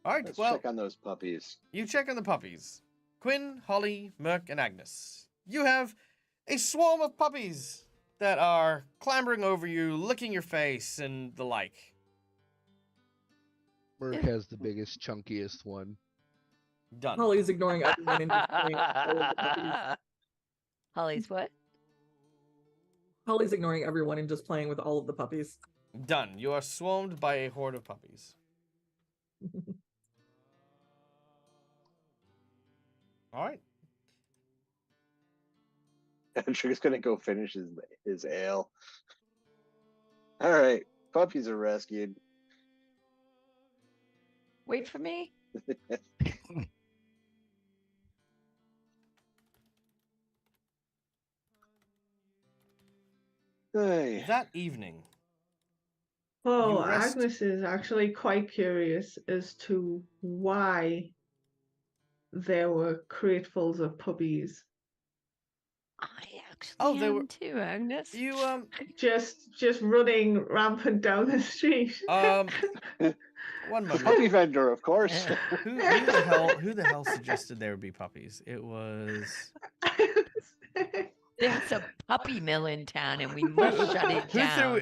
All right, let's well, check on those puppies. you check on the puppies. Quinn, Holly, Merc, and Agnes. You have a swarm of puppies that are clambering over you, licking your face, and the like. Merc has the biggest, chunkiest one. Done. Holly's ignoring everyone and just playing with all of the puppies. Holly's what? Holly's ignoring everyone and just playing with all of the puppies. Done. You are swarmed by a horde of puppies. All right. Patrick's gonna go finish his ale. All right, puppies are rescued. Wait for me. Hey, That evening, Oh, You rest- Agnes is actually quite curious as to why there were cratefuls of puppies. I actually Oh, they am were- too, Agnes. you Just running rampant down the street. one the moment. puppy vendor, of course. Who the hell suggested there would be puppies? It was There's a puppy mill in town, and we must shut it down.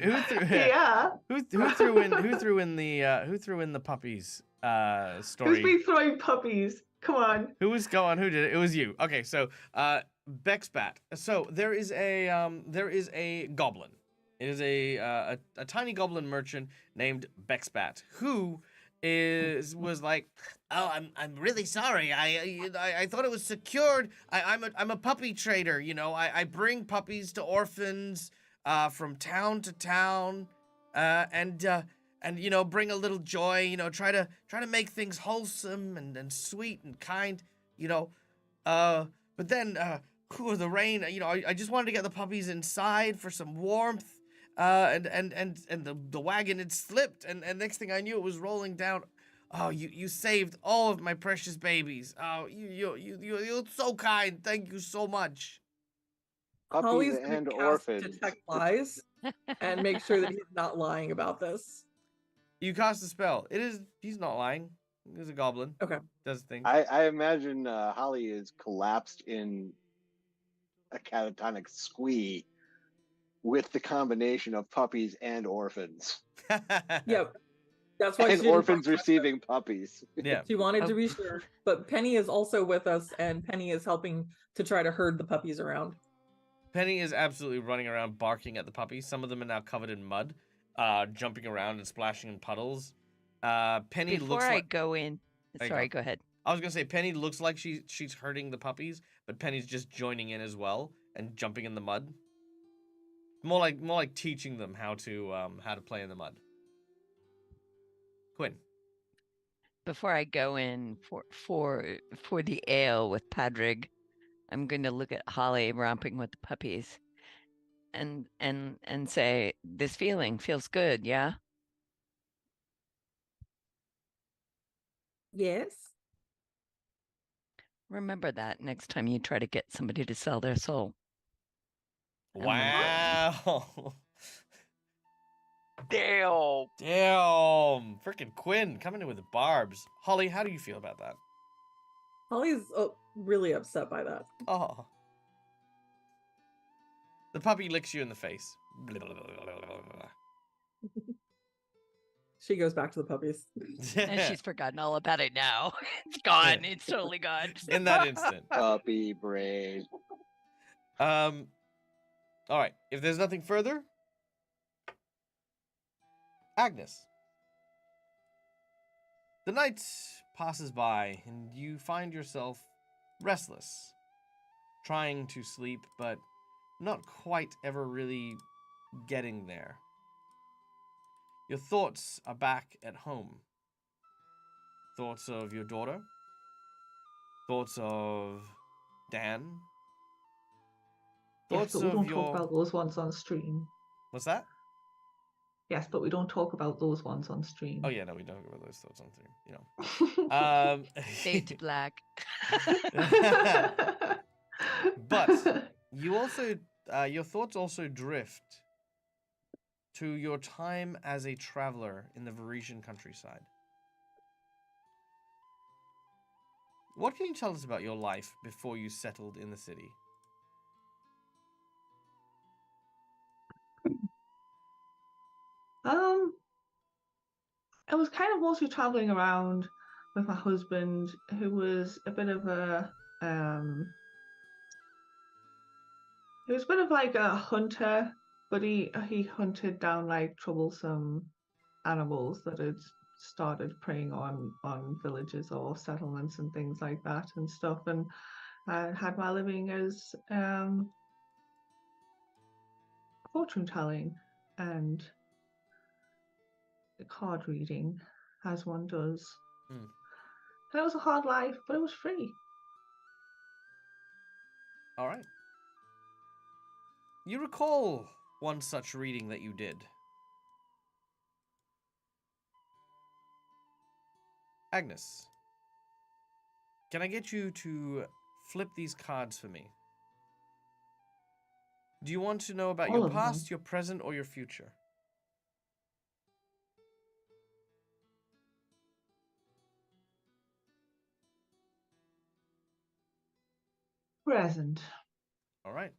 who threw in the puppies Who's story. been throwing puppies? Come on. Who was going? Who did it? It was you. Okay, so Bexbat. So there is a goblin. It is a tiny goblin merchant named Bexbat who was like, oh, I'm really sorry. I thought it was secured. I'm a puppy trader. You know, I bring puppies to orphans from town to town, and you know, bring a little joy. You know, try to make things wholesome and sweet and kind. You know, but then the rain. You know, I just wanted to get the puppies inside for some warmth. And the wagon had slipped, and next thing I knew, it was rolling down. Oh, you saved all of my precious babies. Oh, you're so kind. Thank you so much. Puppies Holly's gonna and cast orphans. detect lies and make sure that he's not lying about this. You cast a spell. He's not lying. He's a goblin. Okay. Does things. I imagine Holly is collapsed in a catatonic squee with the combination of puppies and orphans. Yep. That's why And she didn't orphans trust us. receiving puppies. Yeah. She wanted to Oh. be sure, but Penny is also with us, and Penny is helping to try to herd the puppies around. Penny is absolutely running around barking at the puppies. Some of them are now covered in mud, jumping around and splashing in puddles. Penny Before looks I like... go in, There you sorry, go. go ahead. I was gonna say Penny looks like she's herding the puppies, but Penny's just joining in as well and jumping in the mud. More like teaching them how to play in the mud. Quinn. Before I go in for the ale with Padrig, I'm going to look at Holly romping with the puppies and say, this feeling feels good, yeah? Yes. Remember that next time you try to get somebody to sell their soul. Wow. Damn. Damn. Freaking Quinn coming in with the barbs. Holly, how do you feel about that? Holly's really upset by that. Oh. The puppy licks you in the face. She goes back to the puppies. And she's forgotten all about it now. It's gone. It's totally gone. In that instant. Puppy brain. All right. If there's nothing further, Agnes. The night passes by, and you find yourself restless, trying to sleep, but not quite ever really getting there. Your thoughts are back at home. Thoughts of your daughter. Thoughts of Dan. Yes, Thoughts but we of don't your... talk about those ones on stream. What's that? Yes, but we don't talk about those ones on stream. Oh yeah, no, we don't go about those thoughts on stream, you know. Fade to black. But you also, your thoughts also drift to your time as a traveler in the Varisian countryside. What can you tell us about your life before you settled in the city? I was kind of mostly traveling around with my husband, who was a bit of a he was a bit of like a hunter, but he hunted down like troublesome animals that had started preying on villages or settlements and things like that and stuff. And I had my living as fortune telling and card reading, as one does. Hmm. And it was a hard life, but it was free. All right. You recall one such reading that you did. Agnes, can I get you to flip these cards for me? Do you want to know about All your of them. past, your present, or your future? Present. All right.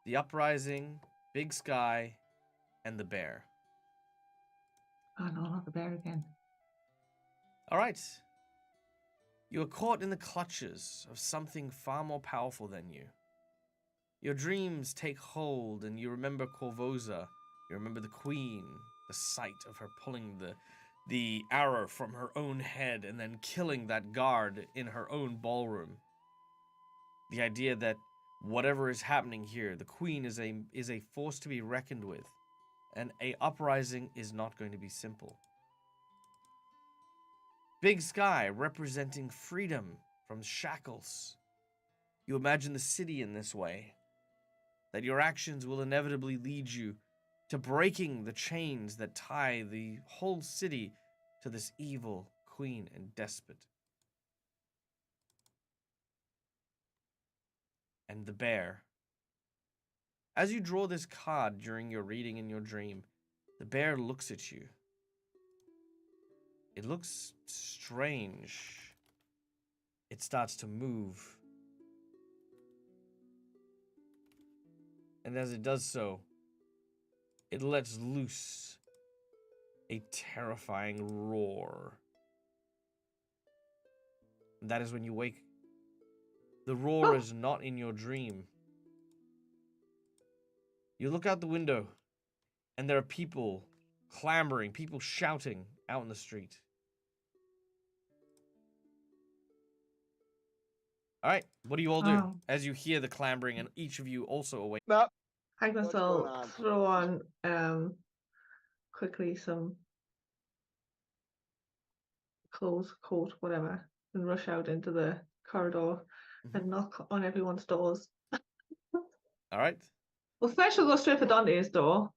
The uprising, big sky, and the bear. Oh no, not the bear again. All right. You are caught in the clutches of something far more powerful than you. Your dreams take hold, and you remember Korvosa. You remember the queen, the sight of her pulling the arrow from her own head and then killing that guard in her own ballroom. The idea that whatever is happening here, the queen is a force to be reckoned with, and a uprising is not going to be simple. Big sky representing freedom from shackles. You imagine the city in this way, that your actions will inevitably lead you to breaking the chains that tie the whole city to this evil queen and despot. And the bear. As you draw this card during your reading in your dream, the bear looks at you. It looks strange. It starts to move. And as it does so, it lets loose a terrifying roar. And that is when you wake. The roar is not in your dream. You look out the window, and there are people clamoring, people shouting out in the street. All right, what do you all do as you hear the clamoring and each of you also awake? No. Agnes What's going will on? throw on quickly some clothes, coat, whatever, and rush out into the corridor and knock on everyone's doors. All right. Well, first she'll go straight for Dante's door.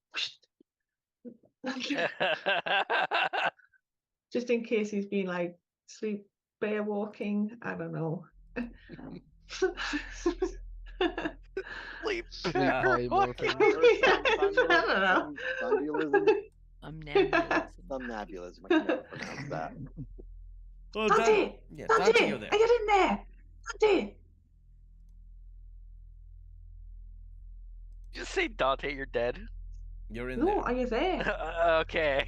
Just in case he's been like sleep bear walking. I don't know. Sleep polymorphic. I don't know. Somnambulism. Somnambulism. Somnambulism. I can never pronounce that. Well, Dante! yeah, Dante! Dante, you're there. Are you in there? Dante! Just say Dante, you're dead. You're in No, there. are you there? Okay.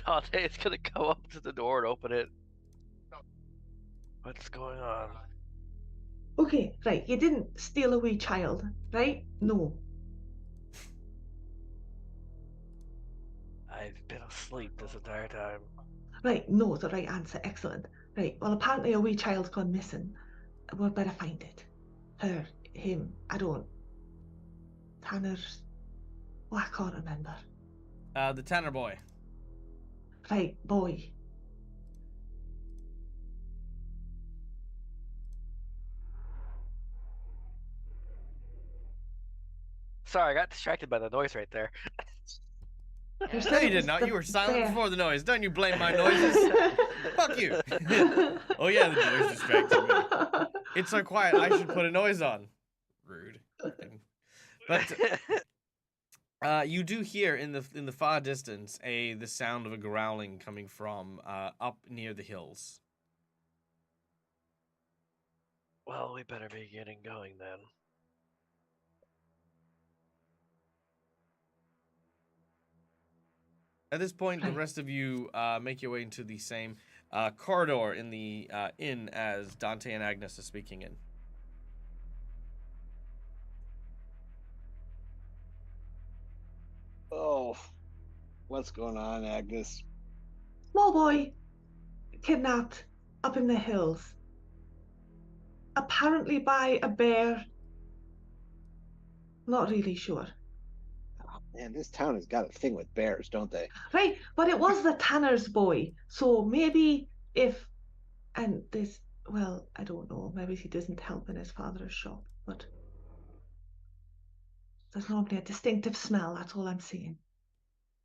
Dante is gonna go up to the door and open it. What's going on? Okay, right. You didn't steal a wee child, right? No. I've been asleep this entire time. Right, no is the right answer. Excellent. Right, well, apparently a wee child's gone missing. We'd better find it. Her, him, I don't. Tanner's. Oh, I can't remember. The Tanner boy. Right, boy. Sorry, I got distracted by the noise right there. You No, said you it did was not. the You were silent bear. before the noise. Don't you blame my noises. Fuck you. Oh, yeah, the noise distracted me. It's so quiet, I should put a noise on. Rude. But you do hear in the far distance the sound of a growling coming from up near the hills. Well, we better be getting going then. At this point, the rest of you make your way into the same corridor in the inn as Dante and Agnes are speaking in. Oh, what's going on, Agnes? Small boy kidnapped up in the hills. Apparently by a bear. Not really sure. Oh, man, this town has got a thing with bears, don't they? Right, but it was the tanner's boy. So maybe if, and this, well, I don't know. Maybe he doesn't help in his father's shop, but there's normally a distinctive smell. That's all I'm saying.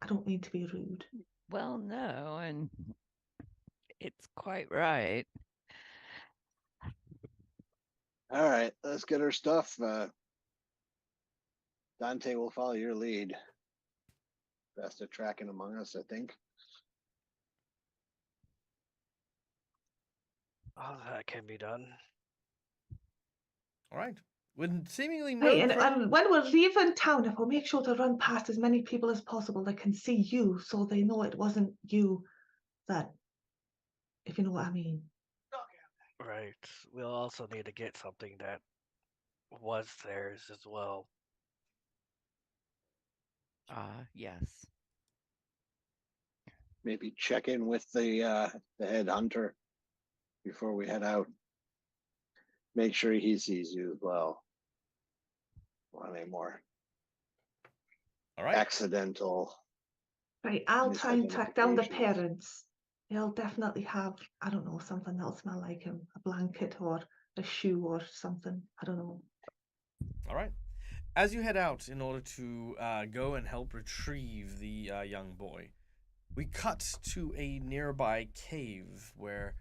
I don't mean to be rude. Well, no, and it's quite right. All right, let's get her stuff. Dante will follow your lead. Best at tracking among us, I think. All that can be done. All right. With seemingly no Right, and when we're leaving town, if we'll make sure to run past as many people as possible that can see you, so they know it wasn't you that, if you know what I mean. Right. We'll also need to get something that was theirs as well. Yes. Maybe check in with the head hunter before we head out. Make sure he sees you as well. Want any more All right. accidental? Right, I'll try and track down the misidentifications. parents. They'll definitely have, I don't know, something that'll smell like him, a blanket or a shoe or something. I don't know. All right. As you head out in order to go and help retrieve the young boy, we cut to a nearby cave where,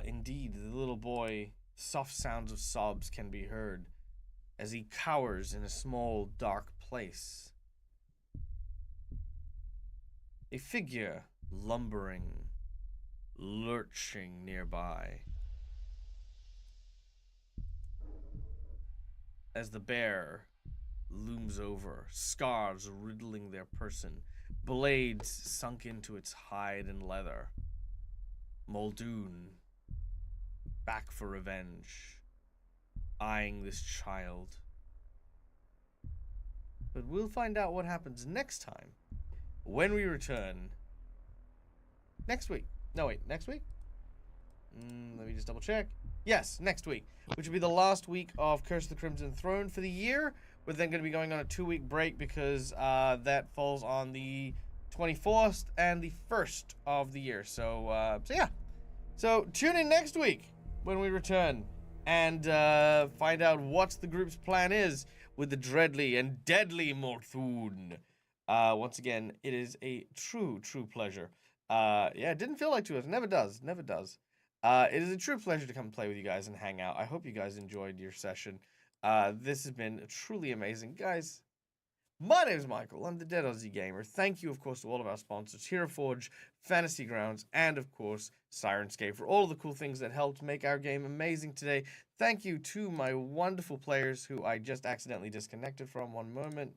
indeed, the little boy, soft sounds of sobs can be heard as he cowers in a small, dark place. A figure lumbering, lurching nearby. As the bear looms over, scars riddling their person, blades sunk into its hide and leather. Muldoon, back for revenge, eyeing this child. But we'll find out what happens next time when we return next week. No, wait, next week? Let me just double check. Yes, next week, which will be the last week of Curse of the Crimson Throne for the year. We're then going to be going on a 2-week break because that falls on the 24th and the 1st of the year. So yeah. So tune in next week when we return and find out what the group's plan is with the dreadly and deadly Muldoon. Once again, it is a true pleasure. Yeah, it didn't feel like 2 hours. Never does. It is a true pleasure to come play with you guys and hang out. I hope you guys enjoyed your session. This has been truly amazing. Guys, my name is Michael. I'm the Dead Aussie Gamer. Thank you, of course, to all of our sponsors, Hero Forge, Fantasy Grounds, and, of course, Sirenscape for all of the cool things that helped make our game amazing today. Thank you to my wonderful players who I just accidentally disconnected from. One moment.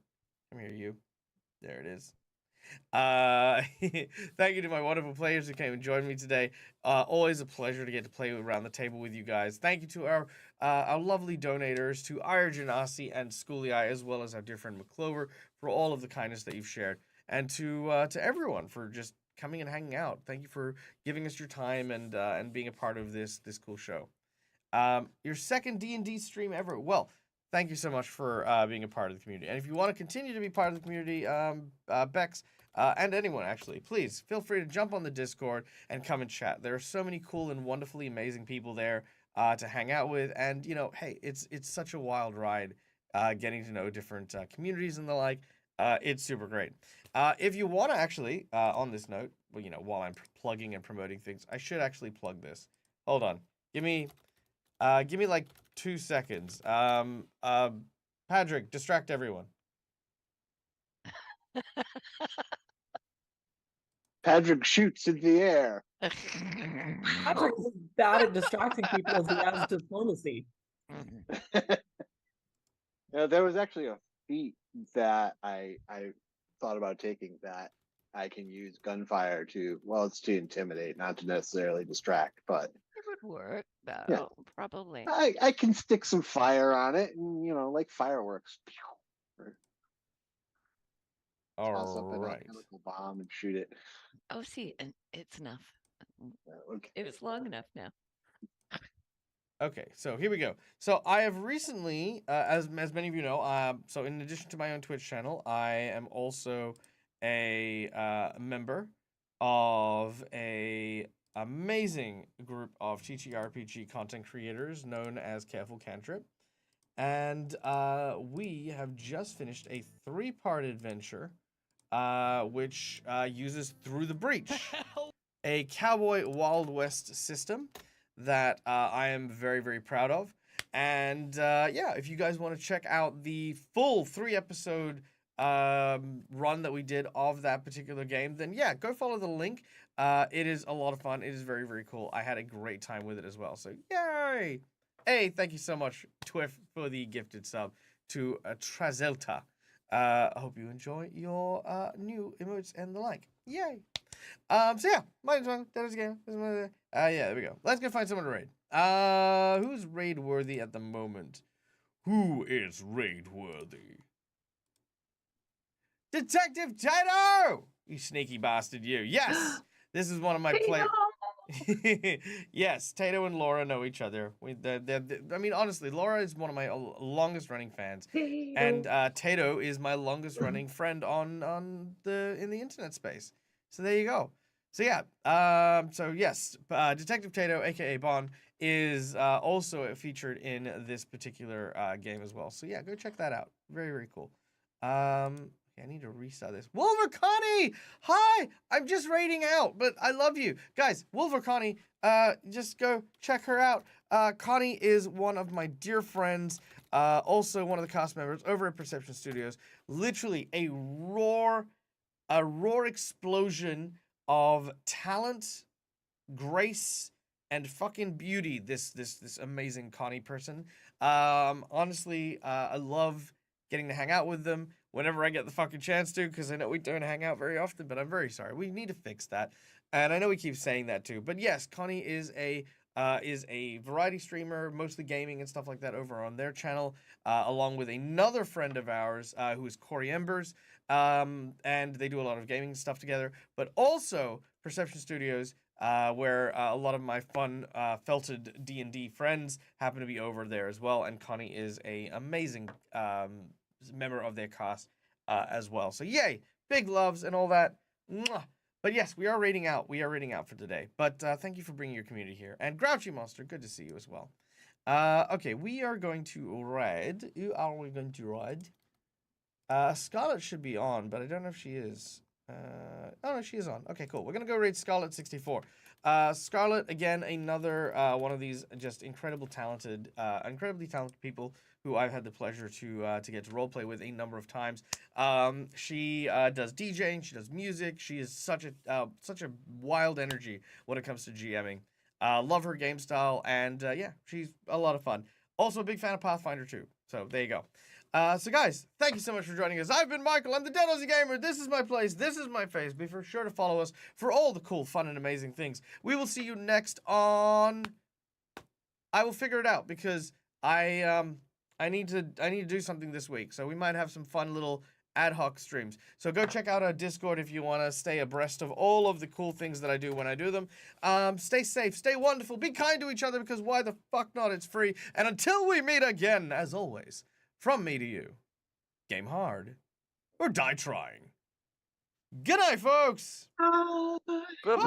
Come here, you. There it is. Thank you to my wonderful players who came and joined me today. Always a pleasure to get to play around the table with you guys. Thank you to our lovely donators, to Ira Janasi and Schoolie Eye, as well as our dear friend McClover, for all of the kindness that you've shared, and to everyone for just coming and hanging out. Thank you for giving us your time and being a part of this cool show. Your second D&D stream ever. Well, thank you so much for being a part of the community. And if you want to continue to be part of the community, Bex, and anyone actually, please feel free to jump on the Discord and come and chat. There are so many cool and wonderfully amazing people there to hang out with. And, you know, hey, it's such a wild ride getting to know different communities and the like. It's super great. If you want to actually, on this note, well, you know, while I'm plugging and promoting things, I should actually plug this. Hold on. Give me like 2 seconds. Patrick, distract everyone. Patrick shoots into the air. Patrick's bad at distracting people as he has diplomacy. There was actually a feat that I thought about taking that I can use gunfire to, well, it's to intimidate, not to necessarily distract, but It would work, though, Yeah. probably. I can stick some fire on it and, you know, like fireworks. Or toss up an Alright. chemical bomb and shoot it. Oh, see, and it's enough. Okay. It's long enough now. Okay, so here we go. So I have recently, as many of you know, so in addition to my own Twitch channel, I am also a member of a amazing group of TTRPG content creators known as Careful Cantrip. And we have just finished a 3-part adventure, which uses Through the Breach, a cowboy Wild West system that I am very proud of. And yeah, if you guys want to check out the full 3-episode run that we did of that particular game, then yeah, go follow the link. It is a lot of fun. It is very cool. I had a great time with it as well. So yay! Hey, thank you so much, Twiff, for the gifted sub to Trazelta. I hope you enjoy your new emotes and the like. Yay! So yeah, my name's Michael. That is game. Yeah, there we go. Let's go find someone to raid. Who's raid worthy at the moment? Who is raid worthy? Detective Tato! You sneaky bastard, you. Yes! This is one of my players. Yes, Tato and Laura know each other. I mean, honestly, Laura is one of my longest running fans, and Tato is my longest running friend in the internet space. So there you go. So yeah, so yes, Detective Tato, aka Bon, is also featured in this particular game as well. So yeah, go check that out. Very cool. I need to restart this. Wolver Connie! Hi! I'm just raiding out, but I love you. Guys, Wolver Connie, just go check her out. Connie is one of my dear friends, also one of the cast members over at Perception Studios. Literally a roar explosion of talent, grace, and fucking beauty. This amazing Connie person. Honestly, I love getting to hang out with them whenever I get the fucking chance to, because I know we don't hang out very often, but I'm very sorry. We need to fix that. And I know we keep saying that too. But yes, Connie is a variety streamer, mostly gaming and stuff like that over on their channel, along with another friend of ours who is Corey Embers. And they do a lot of gaming stuff together, but also Perception Studios, where a lot of my fun felted D&D friends happen to be over there as well. And Connie is a amazing member of their cast as well. So yay, big loves and all that. Mwah. But yes, we are raiding out. We are raiding out for today. But thank you for bringing your community here. And Grouchy Monster, good to see you as well. Okay, we are going to raid. Who are we going to raid? Scarlet should be on, but I don't know if she is. Oh, no, she is on. Okay, cool. We're going to go raid Scarlet 64. Scarlet, again, another one of these just incredibly talented people who I've had the pleasure to get to roleplay with a number of times. She does DJing, she does music, she is such a wild energy when it comes to GMing. Love her game style, and yeah, she's a lot of fun. Also a big fan of Pathfinder too, so there you go. So guys, thank you so much for joining us. I've been Michael, I'm the Dead Aussie Gamer. This is my place, this is my face. Be sure to follow us for all the cool, fun, and amazing things. We will see you next on... I will figure it out, because I need to do something this week, so we might have some fun little ad hoc streams. So go check out our Discord if you want to stay abreast of all of the cool things that I do when I do them. Stay safe, stay wonderful, be kind to each other, because why the fuck not? It's free. And until we meet again, as always, from me to you, game hard or die trying. Good night, folks. Goodbye.